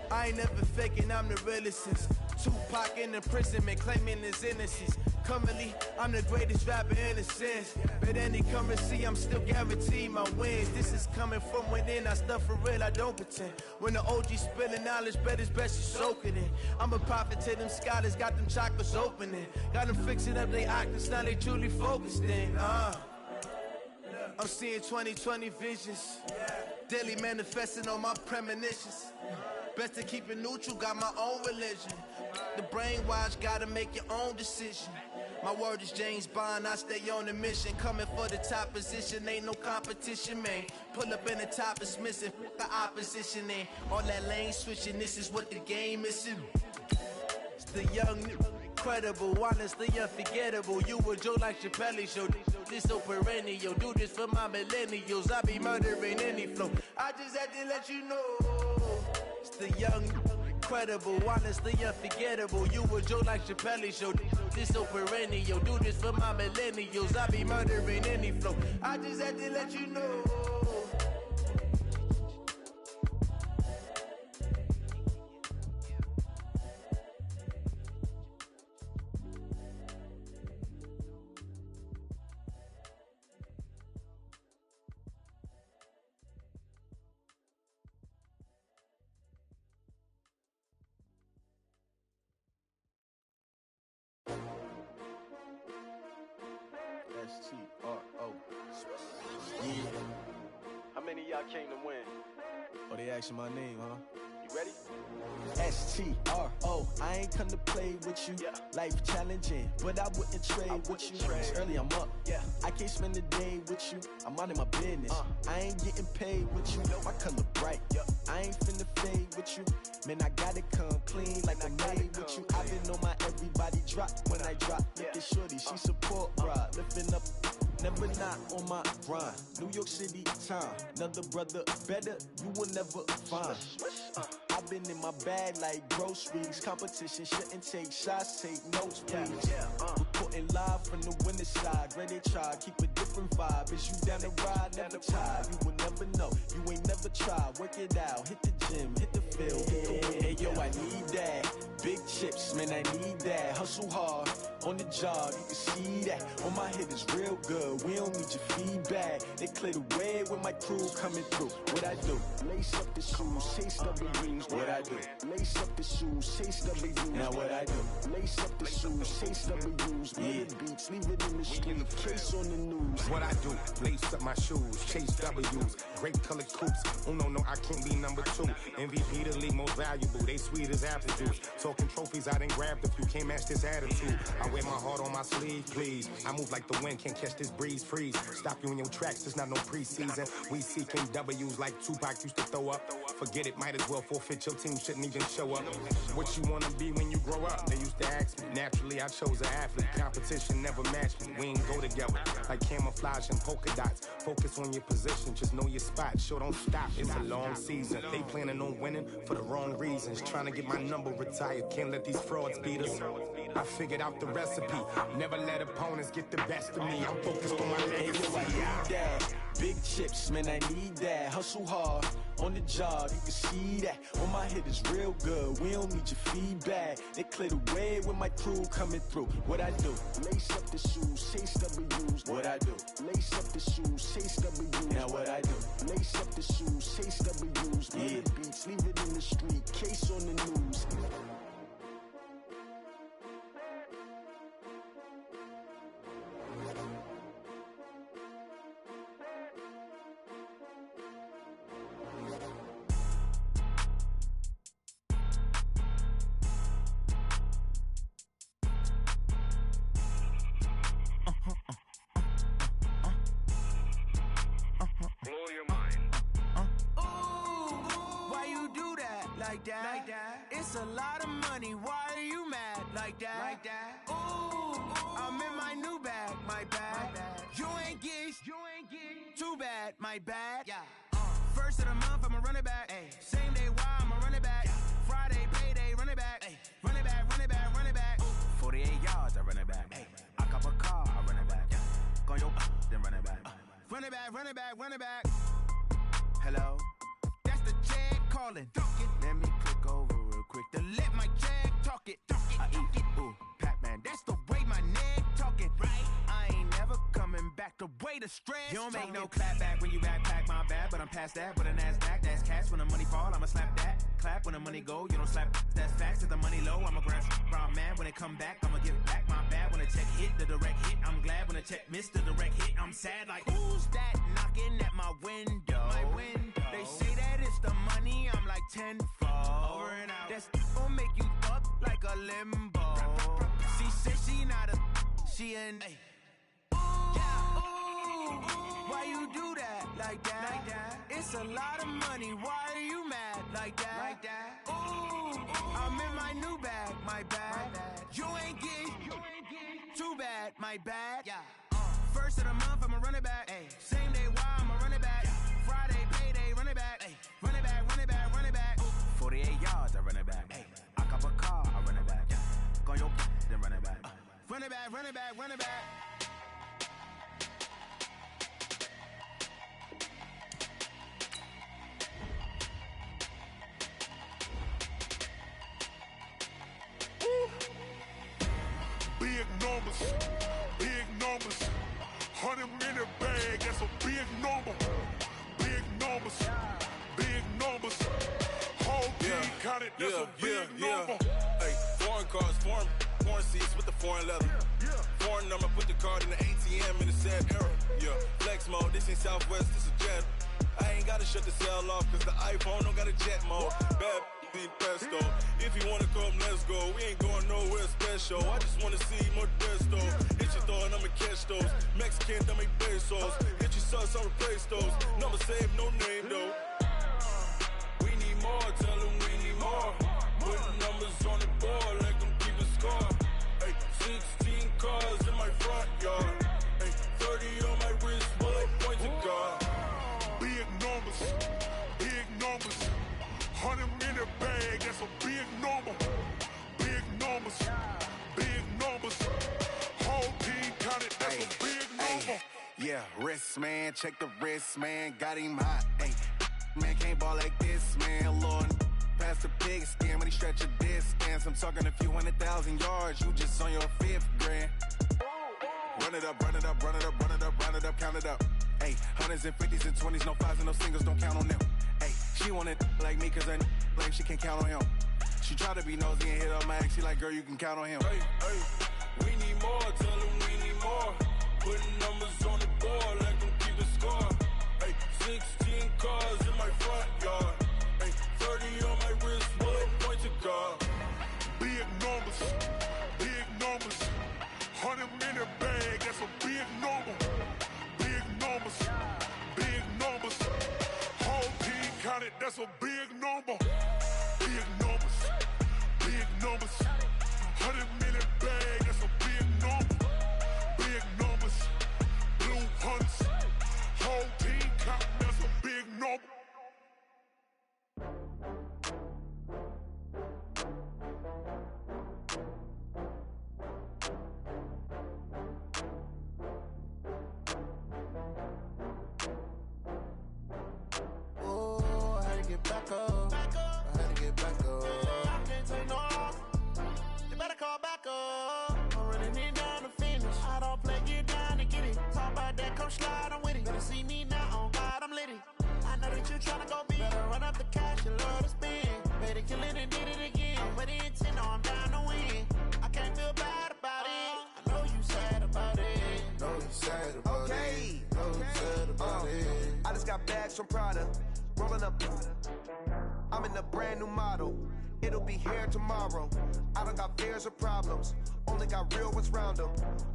I ain't never faking, I'm the realest since Tupac in imprisonment, claiming his innocence. Currently, I'm the greatest rapper in a sense. But any currency, I'm still guaranteed my wins. This is coming from within, I stuff for real, I don't pretend. When the OG spilling knowledge, bet it's best you soak it in. I'm a prophet to them scholars, got them chakras opening. Got them fixing up they octaves, now they truly focused in. I'm seeing 2020 visions. Daily manifesting on my premonitions. Best to keep it neutral, got my own religion. The brainwash, gotta make your own decision. My word is James Bond, I stay on a mission. Coming for the top position, ain't no competition, man. Pull up in the top is missing, the opposition ain't. All that lane switching, this is what the game is. It's the young, incredible, honestly unforgettable. You a joke like Chappelle show. This so perennial. Do this for my millennials. I be murdering any flow. I just had to let you know. It's the young, incredible, honestly unforgettable. You a joke like Chappelle show. This so perennial. Do this for my millennials. I be murdering any flow. I just had to let you know. S-T-R-O. Yeah.
How many of y'all came to win?
Oh, they asking my name, huh?
You ready?
S-T-R-O. I ain't come to play with you.
Yeah.
Life challenging, but I wouldn't trade with you. It's early, I'm up.
Yeah.
I can't spend the day with you. I'm minding my business. I ain't getting paid with you. My color bright.
Yeah.
I ain't finna fade with you. Man, I gotta come clean like I'm made with you. I've been on my everybody drop when I drop. Look at shorty, she support ride. Lifting up, never not on my grind. New York City time. Another brother better, you will never find. I've been in my bag like groceries. Competition shouldn't take shots, take notes, please. Reporting live from the winning side. Ready to try, keep a different vibe. Is you down the ride, never tired. You will never know, you ain't never tried. Work it out, hit the gym, hit the field, hit the wind. Hey yo, I need that. Big chips, man, I need that. Hustle hard, on the job, you can see that. On my head is real good, we don't need your feedback. They clear the way with my crew coming through. What I do? Lace up the shoes, chase W's. What I do? Lace up the shoes, chase W's. Now what I do? Lace up the shoes, chase W's. Yeah. Beats, leave it in the street, case on the news.
What I do? Lace up my shoes, chase W's. Great colored coops. Oh no, I can't be number 2. MVP the league most valuable. They sweet as apple juice. Talking trophies, I didn't grab the few. Can't match this attitude. I wear my heart on my sleeve, please. I move like the wind, can't catch this breeze, freeze. Stop you in your tracks, there's not no preseason. We seeking W's like Tupac used to throw up. Forget it, might as well forfeit. Your team shouldn't even show up. What you wanna be when you grow up? They used to ask me. Naturally, I chose an athlete. Competition never matched me. We ain't go together like camouflage and polka dots. Focus on your position, just know your spot. Sure, don't stop. It's a long season. They planning on winning for the wrong reasons. Trying to get my number retired. Can't let these frauds beat us. I figured out the recipe. Never let opponents get the best of me. I'm focused on my legacy.
Big chips, man, I need that. Hustle hard, on the job, you can see that. On my head is real good, we don't need your feedback. They clear the way with my crew coming through. What I do? Lace up the shoes, chase W's. What I do? Lace up the shoes, chase W's. Now what I do? Lace up the shoes, chase W's. Yeah. Beats, leave it in the street, case on the news.
It's a lot of money, why are you mad like that? Ooh, I'm in my new bag, my bad. You ain't get too bad, my bad. Yeah. First of the month, I'ma run it back. Ay. Same day, why I'ma run it back. Friday, payday, run it back. Ay. Run it back, run it back, run it back. 48 yards, I run it back. Ay. I cop a car, I run it back. Go your then run it back. Run it back, run it back, run it back. Hello? That's the check calling. Let me click over real quick to let my check talk it. I eat it, ooh, Pac-Man. That's the way my neck talking. Right? I ain't never coming back the way the stress. You don't make no clap back when you backpack my bad, but I'm past that. With a NASDAQ, that's cash. When the money fall, I'ma slap that. Clap when the money go, you don't slap. That's facts. If the money low, I'ma grab brown man. When it come back, I'ma give back my bad. When the check hit, the direct hit. I'm glad when the check missed the direct hit. I'm sad like, who's that knocking at my window? My window. They say that it's the money, I'm like tenfold. Over and out. That's gon' make you up like a limbo. She said she not a, she an. Ay. Why you do that like that? It's a lot of money, why are you mad like that? Ooh, I'm in my new bag, my bad. You ain't get too bad, my bad. Yeah. First of the month, I'ma run it back. Ay. Same day, why I'ma run it back. Friday, payday, run it back. Ay. Run it back, run it back, run it back. 48 yards, I run it back. Ay. I cop a car, I run it back. Go your then run it back. Run it back, run it back, run it back.
Big numbers, big numbers. 100-minute bag, that's a big number. Big numbers, big numbers. Whole team counted, that's a big number.
Hey, foreign cars, foreign
foreign seats with the foreign leather. Foreign number, put the card in the ATM in the sad era. Yeah, flex mode, this ain't Southwest, this is Jet. I ain't gotta shut the cell off, cause the iPhone don't got a jet mode. Bad need pesto. If you wanna come, let's go. We ain't going nowhere special. I just wanna see more desto. Hit your thought, I'ma catch those. Mexican, don't make pesos. Hit your sus, I'll replace those. Number save, no name though. We need more, tell them we need more. Putting numbers on the board, like them keep a score. Ay, 16 cars in my front yard. Ay, 30 on my wrist, bullet point to God.
Big numbers, big numbers. 100 minute bag, that's a big number. Big numbers, big numbers. Whole team counted, that's a big number.
Yeah, wrist man, check the wrist man, got him hot. Ay, man can't ball like this, man. Lord, past the pig skin when he stretch a distance. I'm talking a few 100,000 yards, you just on your 5th grand. Run it up, run it up, run it up, run it up, run it up, count it up. Ay, hundreds and 50s and 20s, no 5s and no singles, don't count on them. Ay, she want it like me, cause her like she can't count on him. She try to be nosy and hit up my ex, she like, girl, you can count on him.
Hey, hey, we need more, tell them we need more. Putting numbers on the board, like them keep a score. Hey, 16 cars in my front yard. Hey, 30 on my wrist, bullet point to God.
Big numbers, big numbers. 100 minute bag, that's a big number. Big numbers, big numbers. Whole team counted, that's a big number. Big numbers, big numbers. 100 minute bag, that's a big number. Big numbers, blue hunts. Whole team counting, that's a big number.
Get back up. I had to get back up. I can't take no loss. You better call back up. I'm running it down to finish. I don't play, get down and get it. Talk about that, come slide, I'm with it. Better see me now, on God, I'm litty. I know that you tryna go big. Better run up the cash, you love to spend. Better kill it and did it again. But the intent, no, I'm down to win. I can't feel bad about it. I know you sad about it.
Know you sad about it. Know you sad about it.
I just got bags from Prada. Rolling up, I'm in a brand new model. It'll be here tomorrow. I don't got fears or problems. Only got real ones round them.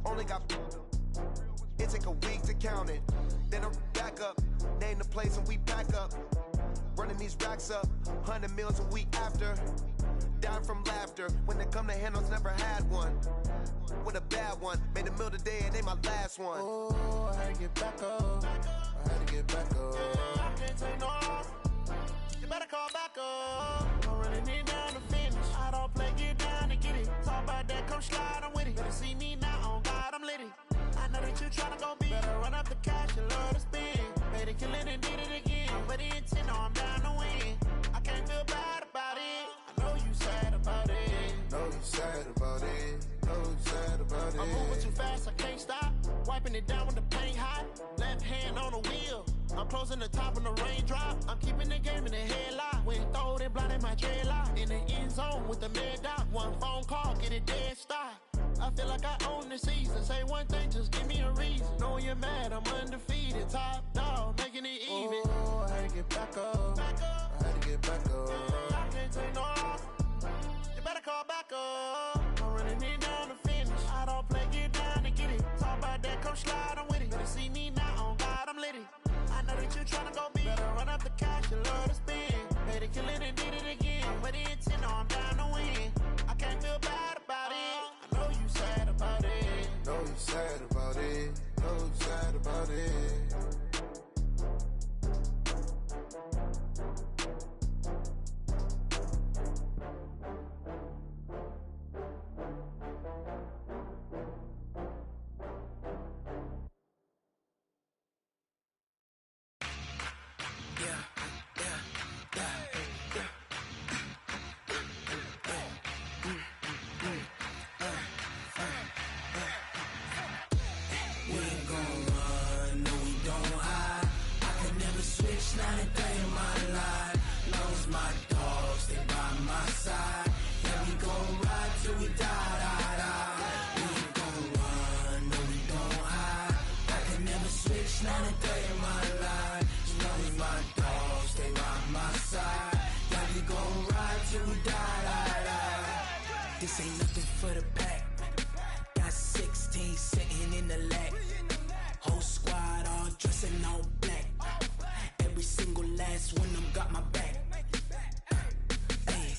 Only got. It take a week to count it. Then I'm back up. Name the place and we back up. Running these racks up. 100 meals a week after. Down from laughter. When they come to handles, never had one. With a bad one. Made a meal today and ain't my last one.
Oh, I had to get back up. I had to get back up. I can't take no loss. You better call back up. I'm running it down to finish. I don't play, get down and get it. Talk about that, come slide, I'm with it. Better see me now, on God, I'm litty. I know that you tryna go big. Better run up the cash, you love to spend. Made it, kill it and did it again. But the intent, no, I'm down to win. I can't feel bad about it. I know you sad about it.
Know you sad about it. Know you sad about it.
I'm moving too fast, I can't stop. Wiping it down with the paint hot. Left hand on the wheel. I'm closing the top when the raindrop. I'm keeping the game in the headlock. When throwed and blinded my dreadlock. In the end zone with the mad dot. One phone call, get it dead stop. I feel like I own the season. Say one thing, just give me a reason. Knowing you're mad, I'm undefeated. Top dog, making it even. Oh, I had to get back up. I had to get back up. I can't take no loss. You better call back up. I'm running it down to finish. I don't play, get down and get it. Talk about that, come slide, I'm with it. Better see me now, on God, I'm litty. I know that you tryna go big. Better run up the cash, you love to spend. Better kill it and did it again. But the intent, no, I'm down to win. I can't feel bad about it. I know you sad about it.
Know you sad about it. Know you sad about it.
This ain't nothing for the pack. Got 16 sitting in the lag. Whole squad all dressing all black. Every single last one of them got my back. Hey,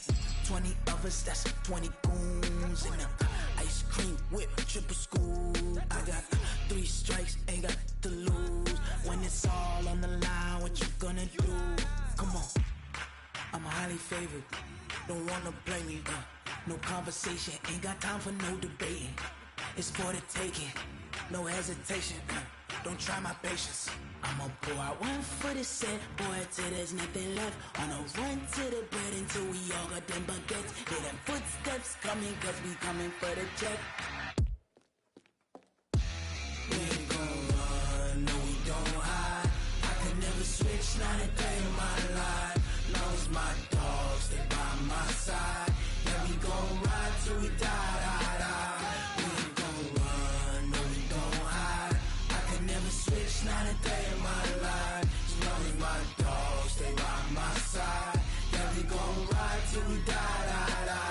20 of us, that's 20 goons in them. Ice cream whip, triple scoop. I got 3 strikes, ain't got to lose. When it's all on the line, what you gonna do? Come on, I'm highly favored. Don't wanna play me, no conversation, ain't got time for no debating. It's for the taking, no hesitation. Don't try my patience. I'ma pour out one for the set, boy, till there's nothing left. On a run to the bread until we all got them baguettes. Hear them footsteps coming, cause we coming for the check. We ain't gon' run, no we don't hide. I could never switch, not a day in my life. Long as my dogs, they by my side. Yeah, we gon' ride till we die, die, die. We ain't gon' run, no we don't hide. I could never switch, not a day in my life. As long as my dogs, they by my side. Yeah, we gon' ride till we die, die, die.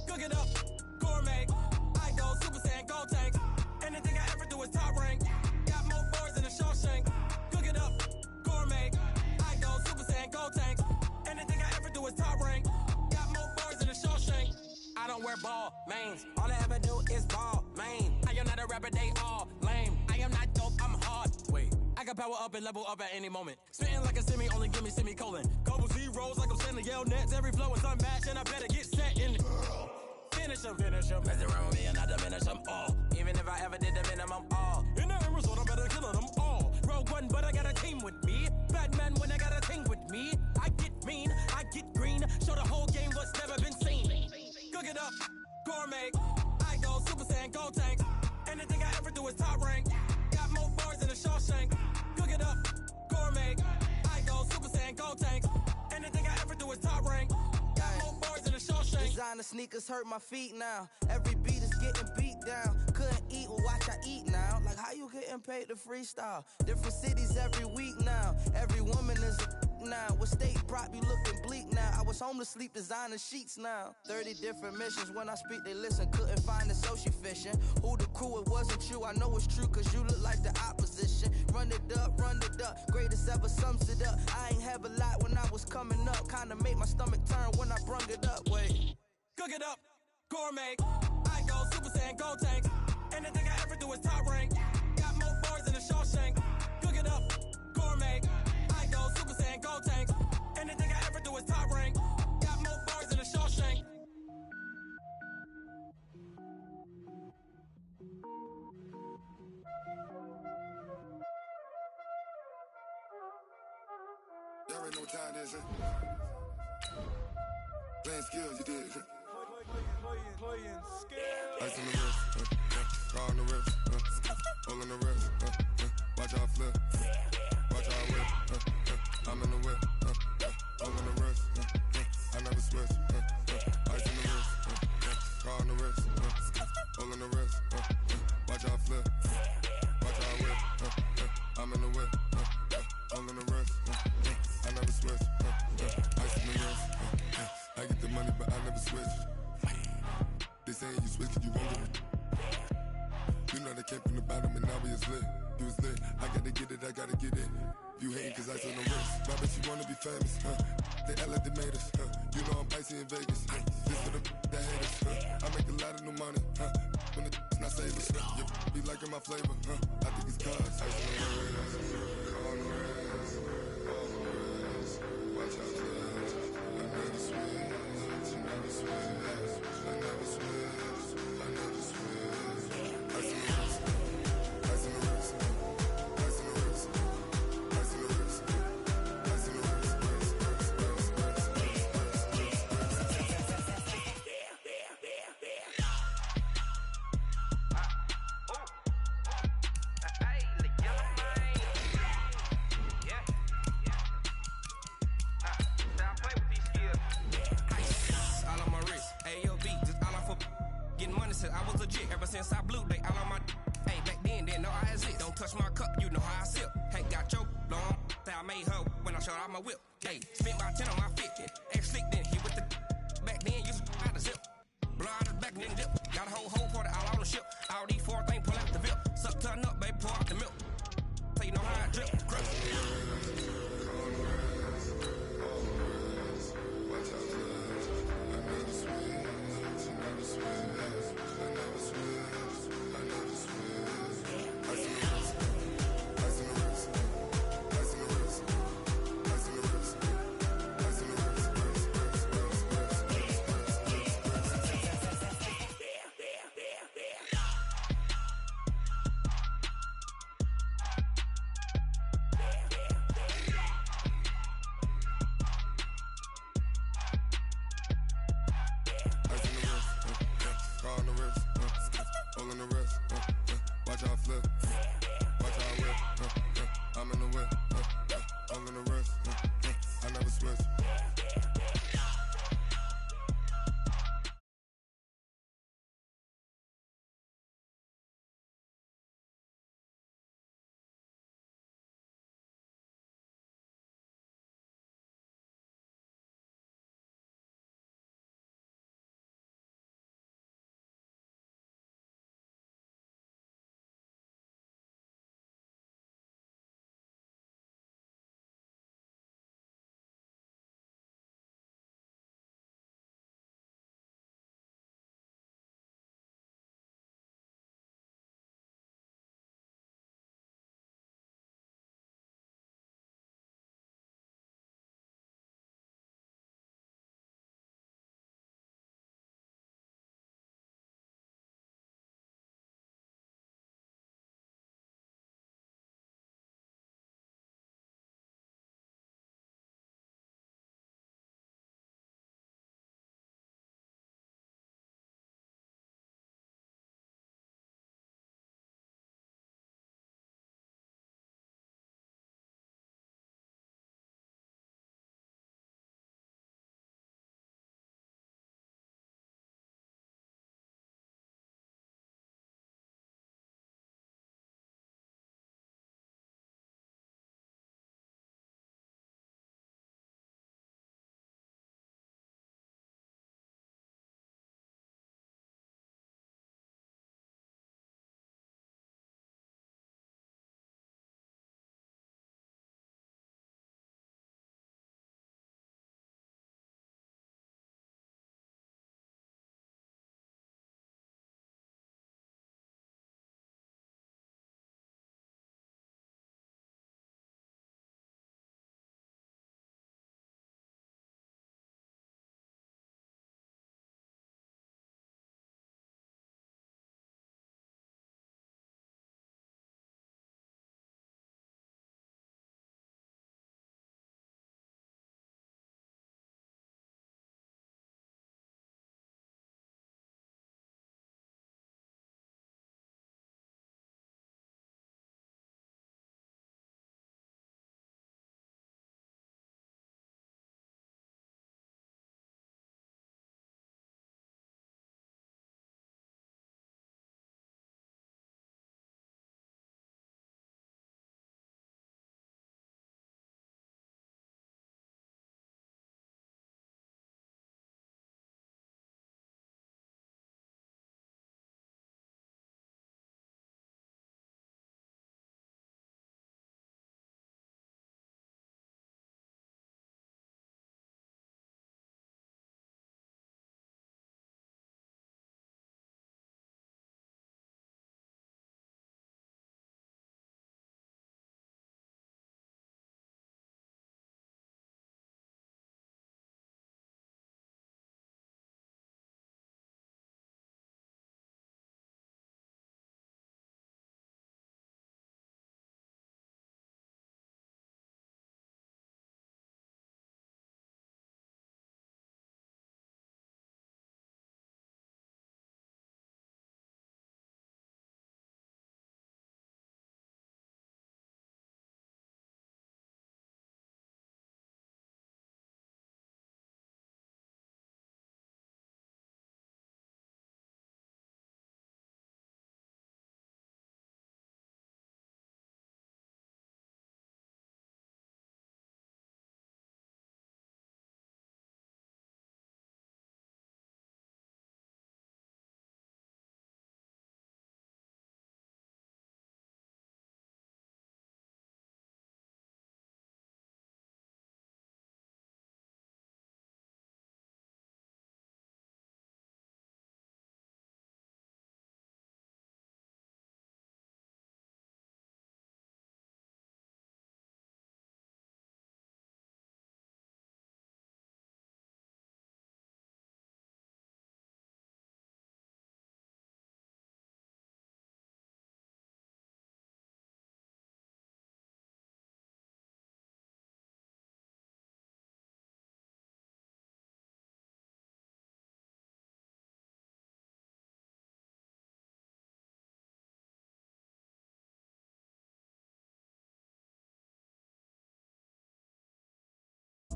Cook it up, gourmet. I go Super Saiyan, gold tank. Anything I ever do is top rank. Got more boards than a Shawshank. Cook it up, gourmet. I go Super Saiyan, gold tank. Anything I ever do is top rank. Got more boards than a Shawshank. I don't wear ball mains. All I ever do is ball main. I am not a rapper, they all lame. I am not dope, I'm hard. Wait, I can power up and level up at any moment. Spitting like a semi, only give me semicolon. Couple zeros like I'm sending yell nets. Every flow is unmatched and I better get set in. Finish them, mess around with me and I diminish them all. Even if I ever did the minimum all. In the end result, I better kill them all. Rogue One, but I got a team with me. Batman when I got a team with me. I get mean, I get green. Show the whole game what's never been seen. Cook it up, gourmet. I go Super Saiyan, gold tank. Anything I ever do is top rank. Got more bars than a Shawshank. Cook it up, gourmet. I go Super Saiyan, gold tank. Anything I ever do is top rank. Got more bars than a Shawshank.
Designer sneakers hurt my feet now. Every beat is getting beat down. Couldn't eat, well watch I eat now. Like how you getting paid to freestyle? Different cities every week now. Every woman is a now. With state prop, you looking bleak now. I was home to sleep, designer sheets now. 30 different missions. When I speak, they listen. Couldn't find it, so she fishing. Who the crew? It wasn't you. I know it's true, cause you look like the opposition. Run it up, run it up. Greatest ever sums it up. I ain't have a lot when I was coming up. Kinda made my stomach turn when I brung it up. Wait.
Cook it up, gourmet. I go Super Saiyan, gold tank. Anything I ever do is top rank. Got more bars than a Shawshank. Cook it up, gourmet. I go Super Saiyan, gold tank. Anything I ever do is top rank. Got more bars than a Shawshank.
Y'all already know what time it is, huh? Playing skills, you did.
Playing skills.
Ice on the wrist, car on the wrist, hole in the wrist, watch how I flip, watch how I whip, I'm in the whip, hole in the wrist, I never switch, ice on the wrist, car on the wrist, hole in the wrist, watch how I flip, watch how I whip, I'm in the whip, hole in the wrist, I never switch, ice on the wrist, I get the money but I never switch. They saying you switch, you won't get it. You know they came from the bottom and now we is lit. You was lit, I gotta get it, I gotta get it. You hating cause I on the wrist. My bitch, you wanna be famous, They Ella, they made us, You know I'm icy in Vegas, This for the that hate us, I make a lot of new money, When the not savers, You be liking my flavor, I think it's cause ice on the wrist, on the wrist, on the wrist. Watch out, flash, I never switch, I never switch. I never switch, I never switch. Ice in the wrist, ice in the wrist, ice in the wrist, ice in the wrist, ice in the wrist,
since I was legit. Ever since I blew, they all on my. Hey, back then, didn't know I exist. Don't touch my cup, you know how I sip. Hey, got your long. I made her when I showed out my whip. Hey, spent about 10 on my fit. Ex-slick, then hit with the. Back then, used to out the zip. Blow out his back, then dip. Got a whole for the all on the ship. All these four things pull out the VIP. Suck, turn up, baby, pour out the milk. So you know how I drip.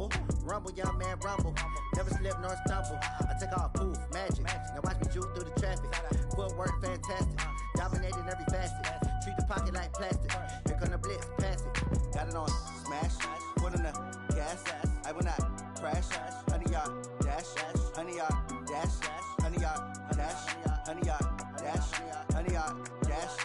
humble. Rumble, young man, rumble. Never slip nor stumble. I take off, poof, magic. Now watch me juke through the traffic. Footwork, fantastic. Dominating every facet. Treat the pocket like plastic. Here come the blitz, pass it. Got it on smash. Put on the gas. I will not crash. 100 yard dash. 100 yard dash. 100 yard dash. 100 yard dash. 100 yard dash.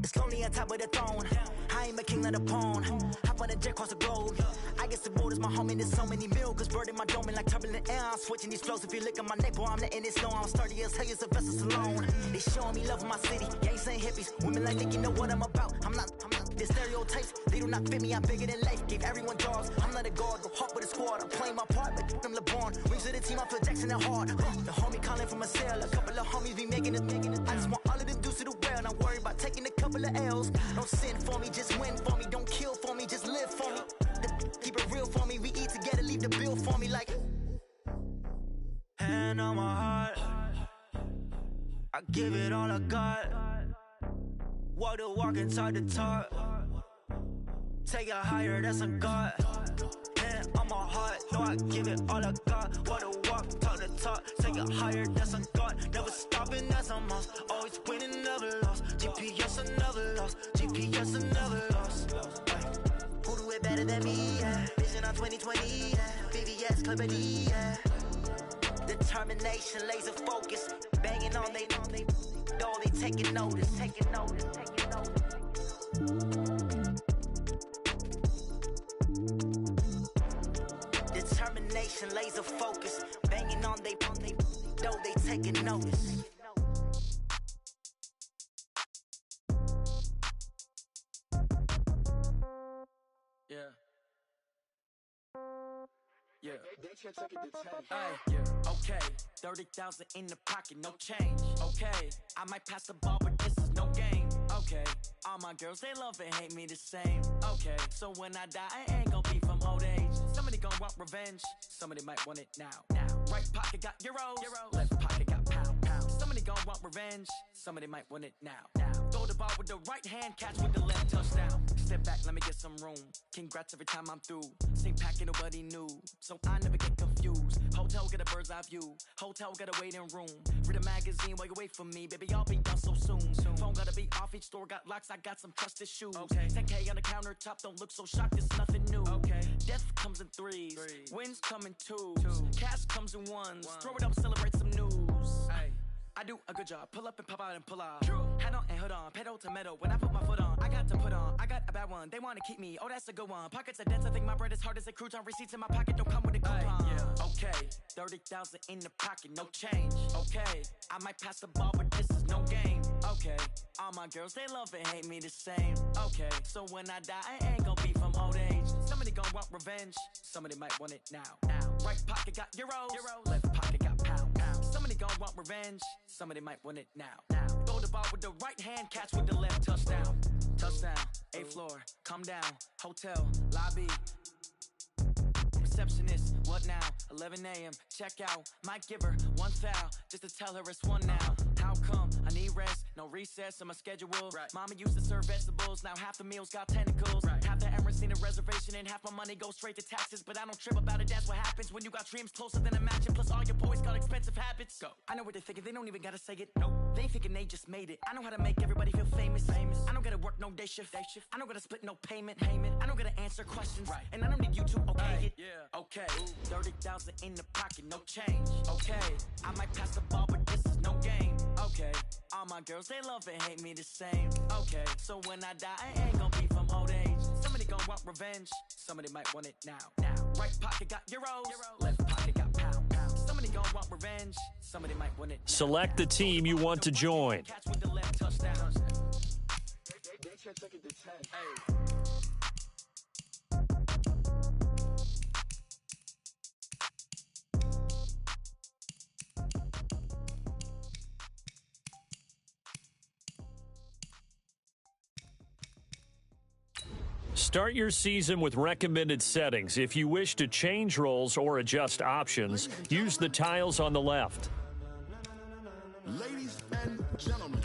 It's lonely on top of the throne. I ain't a king of the pawn. Hop on a jet across the globe. I guess the road is my home and there's so many milkers bird in my dome and like turbulent air. I'm switching these flows. If you look at my neck, boy, I'm letting it snow. I'm sturdy as hell as a vessel alone. They showing me love in my city. Gangs ain't hippies. Women like Nick, you know what I'm about. I'm not the stereotypes. They do not fit me. I'm bigger than life. Gave everyone jobs. I'm not a guard. Go hard with a squad. I'm playing my part, but them LeBron. Rings to the team. I feel Jackson and hard. The homie calling from a cell. A couple of homies be making it. I just want all of them dudes to do well. Not worry about taking a couple of L's. Don't sin for me, just win for me. Don't kill for me, just live for me. Keep it real for me. We eat together, leave the bill for me like. Hand on my heart, I give it all I got. Walk the walk and talk the talk. Take it higher, that's a God. Hand on my heart, no, I give it all I got. Walk the walk, talk the talk. Take it higher, that's a God. Never stopping, that's a must. Always winning, never lost. GPS, I never lost. GPS, I never lost. Who do it better than me? Yeah. Vision on 2020. Yeah. VVS, Clippity. Yeah. Determination, laser focus. Banging on they taking notice. Taking notice. Taking notice. Determination, laser focus. Banging on they taking notice. Yeah. Yeah. Okay. 30,000 in the pocket, no change. Okay. I might pass the ball, but this is no game. Okay. All my girls, they love and hate me the same. Okay. So when I die, I ain't gonna be from old age. Somebody gonna want revenge. Somebody might want it now. Right pocket got euros. Left pocket got pound. Somebody gonna want revenge. Somebody might want it now. Throw the ball with the right hand, catch with the left, touchdown. Step back, let me get some room. Congrats every time I'm through. Same packet, nobody knew, so I never get confused. Hotel get a bird's eye view. Hotel got a waiting room. Read a magazine while you wait for me, baby. I'll be done so soon. Phone gotta be off. Each store got locks. I got some trusted shoes. 10K on the countertop. Don't look so shocked. It's nothing new. Death comes in threes. Wins come in twos. Cash comes in ones. Throw it up, celebrate some news. I do a good job. Pull up and pop out and pull off. Head on and hood on. Pedal to metal. When I put my foot on, I got to put on. I got a bad one. They want to keep me. Oh, that's a good one. Pockets are dense. I think my bread is hard as a crouton. Receipts in my pocket don't come with a coupon. Okay. 30,000 in the pocket. No change. Okay. I might pass the ball, but this is no game. Okay. All my girls, they love and hate me the same. Okay. So when I die, I ain't gonna be from old age. Somebody gonna want revenge. Somebody might want it now. Right pocket got euros. Left pocket got pound. Somebody gonna want revenge. Somebody might want it now. Throw the ball with the right hand, catch with the left, touchdown. Touchdown, 8th floor, come down, hotel, lobby. Receptionist, what now? 11 a.m., check out. Might give her one foul, just to tell her it's one now. How come? I need rest, no recess in my schedule. Mama used to serve vegetables, now half the meals got tentacles. Half the Emirates need a reservation and half my money goes straight to taxes. But I don't trip about it, that's what happens when you got dreams closer than a mansion. Plus all your boys got expensive habits. Go. I know what they're thinking, they don't even gotta say it. Nope. They ain't thinking they just made it. I know how to make everybody feel famous. I don't gotta work no day shift. I don't gotta split no payment. I don't gotta answer questions. And I don't need you to okay it. Okay. 30,000 in the pocket, no change. Okay. I might pass the ball, but this is no game. Okay. All my girls, they love and hate me the same. Okay. So when I die, I ain't gonna be from old age. Somebody gonna want revenge. Somebody might want it now. Right pocket got euros. Left pocket got pound. Somebody gonna want revenge. Somebody might want it now.
Select the team you want to join.
Catch with the left, touchdown.
Start your season with recommended settings. If you wish to change roles or adjust options, use the tiles on the left.
Ladies and gentlemen,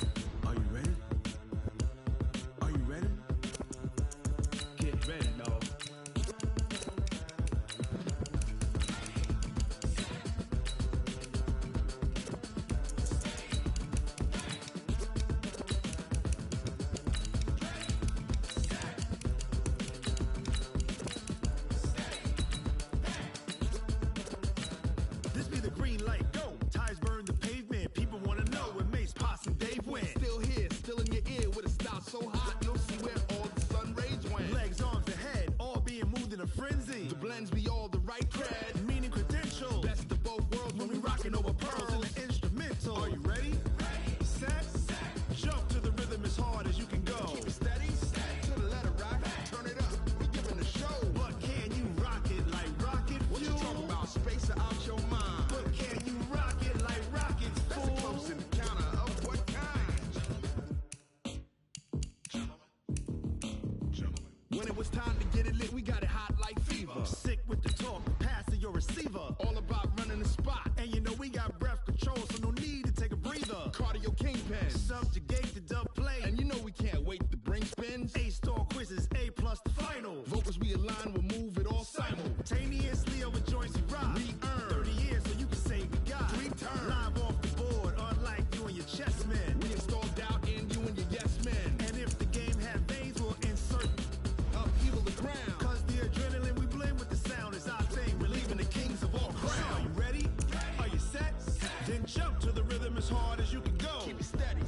are you ready? Are you ready? Get ready, dog. This be the green light, go. Ties burn the pavement. People want to know where Mace, Pops, and Dave went. Still here, still in your ear with a style so hot, you'll see where all the sun rays went. Legs, arms, the head, all being moved in a frenzy. The blends be all the right cred, meaning credentials. Best of both worlds when we rockin' over pearls in the instrumental. Are you ready? Set, jump to the rhythm as hard as you can go. Keep it steady, to the letter right. Turn it up, we giving the show. But can you rock it like rocket fuel? What you talking about? Space or out your mind? But can you rock it like rockets, fool? That's a close encounter of what kind? When it was time to get it lit, we got it hot like fever. Sick with the talk, pass to your receiver. All about running the spot. And you know we got breath control, so no need to take a breather. Cardio kingpin, subjugate the dub play. And you know we can't wait to bring spins. A-star quizzes, A+ the final. Vocals we align, we'll move it all simultaneously over joints we rock. We earn 30 years so you can say we got 3 turns. Live off the board, unlike you and your chess men. We install doubt in you and your yes men. And if the game had veins, we'll insert upheaval the ground. Cause the adrenaline we blend with the sound is our thing. We're leaving the kings of all crowns. So are you ready? Are you set? Then jump to the rhythm as hard as you can go. Keep it steady,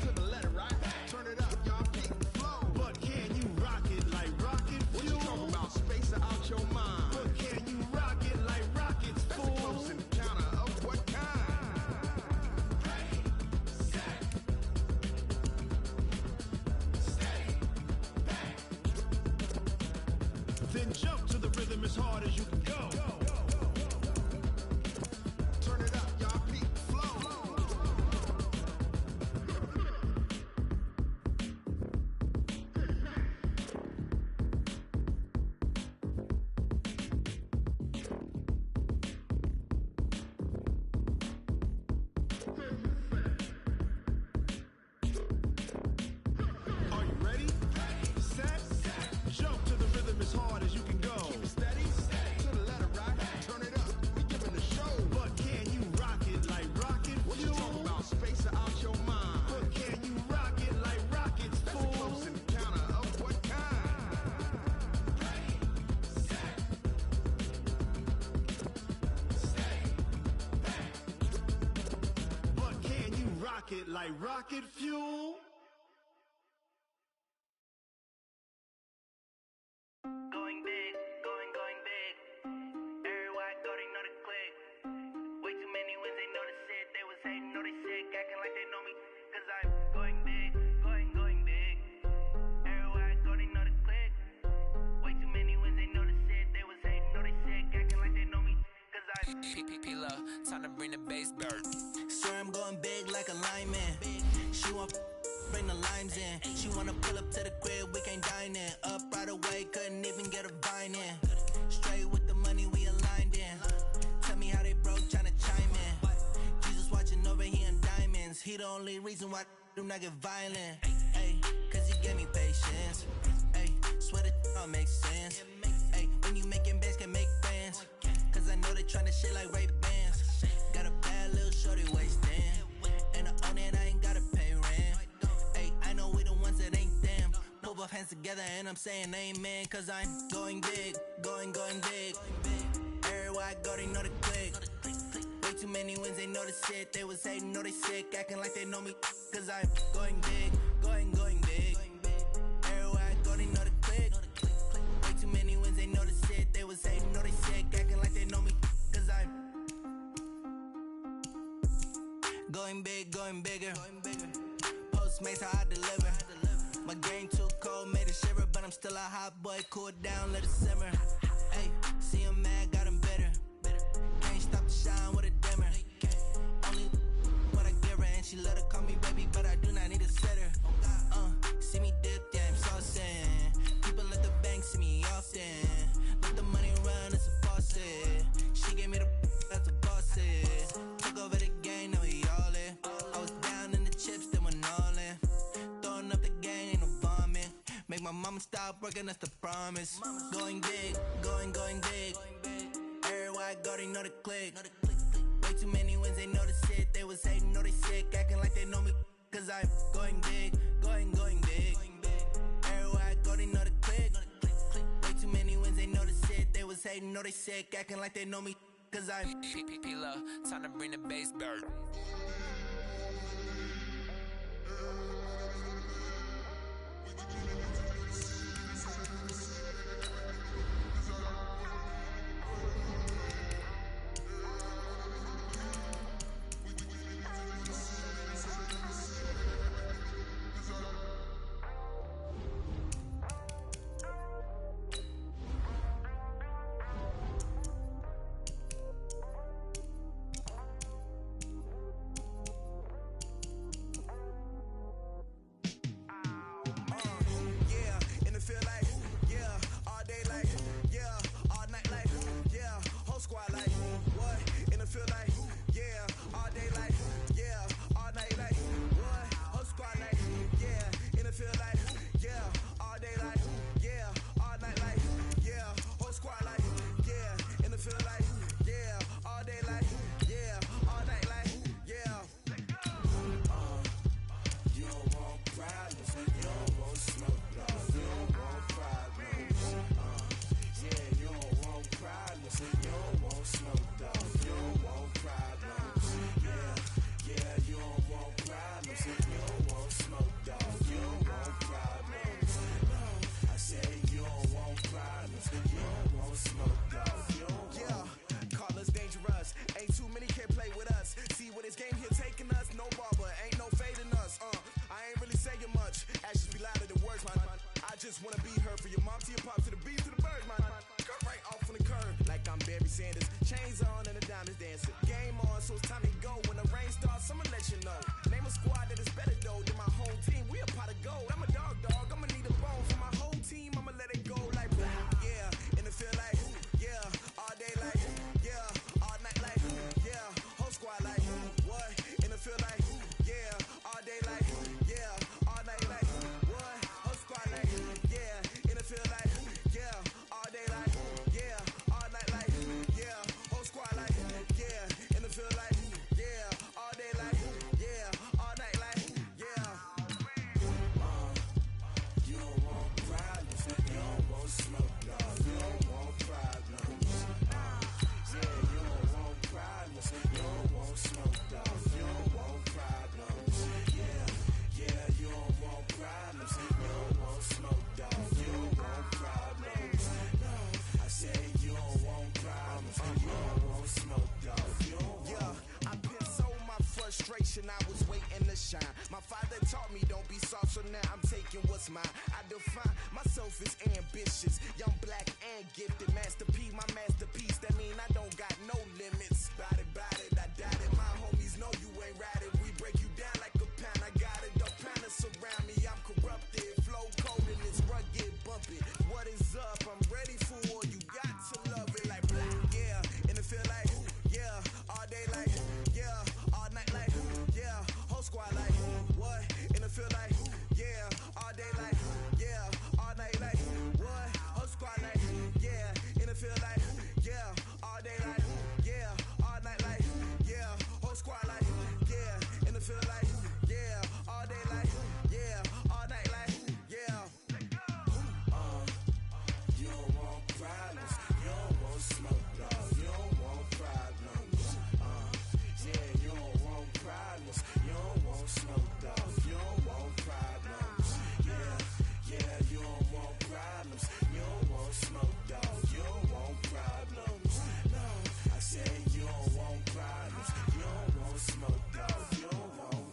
to the letter right. Turn it up, y'all keep the flow. But can you rock it like rocket fuel? What you talking about? Space or out your mind? But can you rock it like rockets, fool? That's a close encounter of what kind? Then jump to the rhythm as hard as you can go. Turn it up, y'all keep the flow. Are you ready? Set, jump to the rhythm as hard as you can go. Keep it steady, to the letter right. Turn it up, we giving the show. But can you rock it like rocket fuel? What you talking about? Space or out your mind? But can you rock it like rockets, fool? That's a close encounter of what kind? But can you rock it like rocket fuel?
Going big, going big. Everywhere I go, they know the click. Way too many wins, they know the shit. They was hating, know they sick, acting like they know me. Cause I'm going big, going big. Everywhere I go, they know the click. Way too many wins, they know the shit. They was hating, know they sick, acting like they know me. Cause I'm
P-P-P-Love, time to bring the bass dirt.
Swear I'm going big like a lineman. She want bring the limes in. She wanna pull up to the crib, we can't dine in. Up right away, couldn't even get a vine in. Straight with the money we aligned in. Tell me how they broke, tryna chime in. Jesus watching over here in diamonds. He the only reason why do not get violent. Ay, cause he gave me patience. Ay, swear that all makes sense. Ay, when you making bands, can make friends. Cause I know they tryna shit like Ray-Bans. Got a bad little shorty wasting. And I own it, I ain't gotta pay rent. Ay, I know we the ones that ain't them. Put both hands together and I'm saying amen. Cause I'm going big, going big. Everywhere I go, they know the click. Way too many wins, they know the shit. They was hating, know they sick, acting like they know me. Cause I'm going big, going big. Everywhere I go, they know the click. Way too many wins, they know the shit. They was hating, know they sick, acting like they know me. Cause I'm going big, going bigger. Postmates how I deliver. My game too cold, made it shiver, but I'm still a hot boy. Cool it down, let it simmer. Hey, see him mad, got him bitter. Can't stop the shine with a dimmer. Only what I give her, and she let her call me baby, but I do not need a sitter. See me dip, yeah, I'm saucing. People at the bank
make my mama stop working, that's the promise. Going big, going big. Everywhere I go, they know the click. Way too many wins, they know the shit. They was hating, know they sick, acting like they know me. Cause I'm going big, going big. Everywhere I go, they know the click. Way too many wins, they know the shit. They was hating, know they sick, acting like they know me. Cause I'm P-P-P-Love, time to bring the bass back.
I was waiting to shine. My father taught me don't be soft, so now I'm taking what's mine. I define myself as ambitious, young, black, and gifted. Master P, my masterpiece. That mean I don't got no limits. Bout it, I doubt it. My homies know you ain't ride it. We break you down like a pound. I got it. The pounders surround me. I'm corrupted. Flow cold and it's rugged, bumpy. What is up? I'm ready for all you got to love it like black. Yeah, and it feel like yeah, all day like yeah, all night like yeah, whole squad like what? And it feel like yeah, all day like yeah, all night like what? Whole squad like yeah, and it feel like yeah, all day like yeah, all night like yeah, whole squad like yeah, and it feel like yeah, all day like yeah, all night like yeah.
You don't want problems, you don't want smoke, dog. You don't want problems. Yeah, you don't want problems, you don't want smoke, dog. You don't want problems. Yeah, you don't want problems, you don't want smoke, dog. You don't want problems. No, I said you don't want problems, you don't want smoke, dog. You don't want.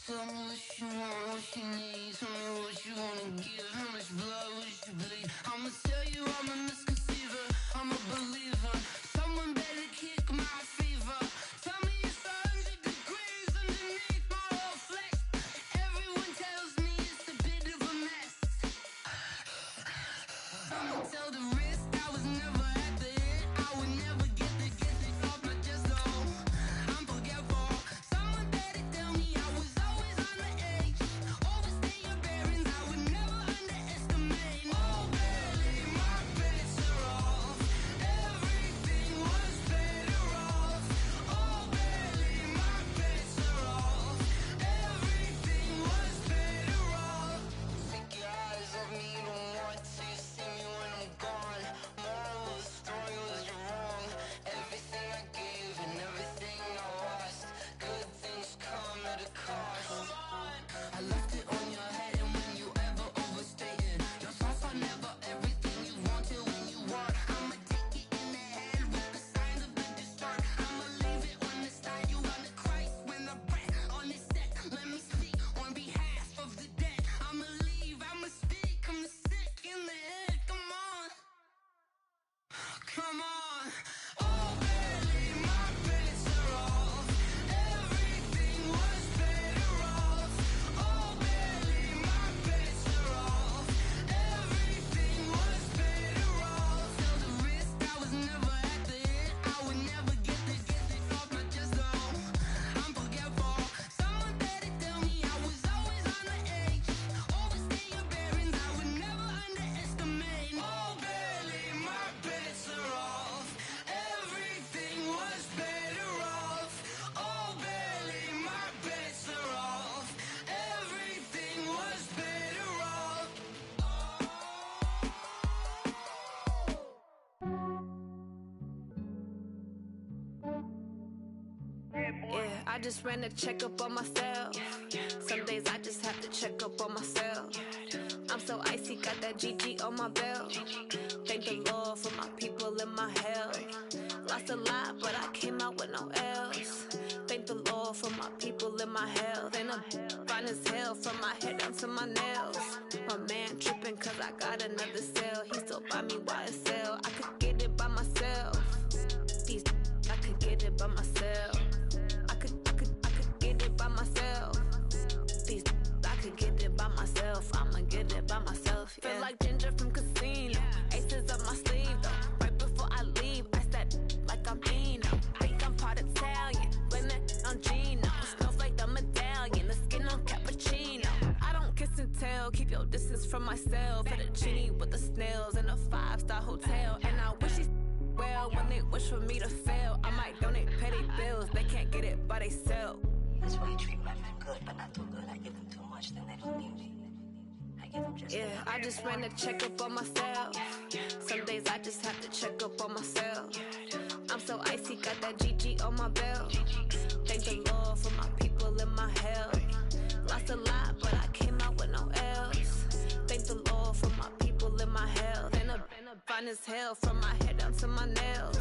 Tell me what you want, what you need. Tell me what you wanna give. How much blood would you bleed? I'ma tell you I'm a misconceiver. I'm a Come on. Oh, barely, my bets are off. Everything was better off. Oh, barely, my bets are off. Everything was better off. Felt the risk, I was never at the end. I would never get this off my chest, though. I'm forgetful. Someone better tell me I was always on the edge. Overstay your bearings, I would never underestimate. Oh, barely, my bets are off. Everything was better off. Oh, barely, my bets are off. Everything was better off.
Yeah, I just ran a checkup on myself. Some days I just have to check up on myself. I'm so icy, got that GG on my belt. Thank the Lord for my people and my health. Lost a lot, but I came out with no else. Thank the Lord for my people and my health. And I'm fine as hell from my head down to my nails. My man tripping cause I got another cell. He still buy me YSL. I could get it by myself. These I could get it by myself. I could get it by myself. These I could get it by myself. I'ma get it by myself. Yeah. Feel like Ginger from Casino. Aces up my sleeve though. Right before I leave, I said like I'm Dino. Think I'm part Italian. Blame it on Gino. Smells like the medallion. The skin on cappuccino. I don't kiss and tell. Keep your distance from myself. At a genie with the snails in a 5-star hotel. And I wish he's well when they wish for me to fail. I might donate petty bills. They can't get it by themselves.
That's why you treat my men good, but not too good. I give them too much, then they don't need me. I give them just
yeah, I just ran a checkup on myself. Some days I just have to check up on myself. I'm so icy, got that GG on my belt. Thank the Lord for my people and my health. Lost a lot, but I came out with no else. Thank the Lord for my people and my health. And I'm fine as hell from my head down to my nails.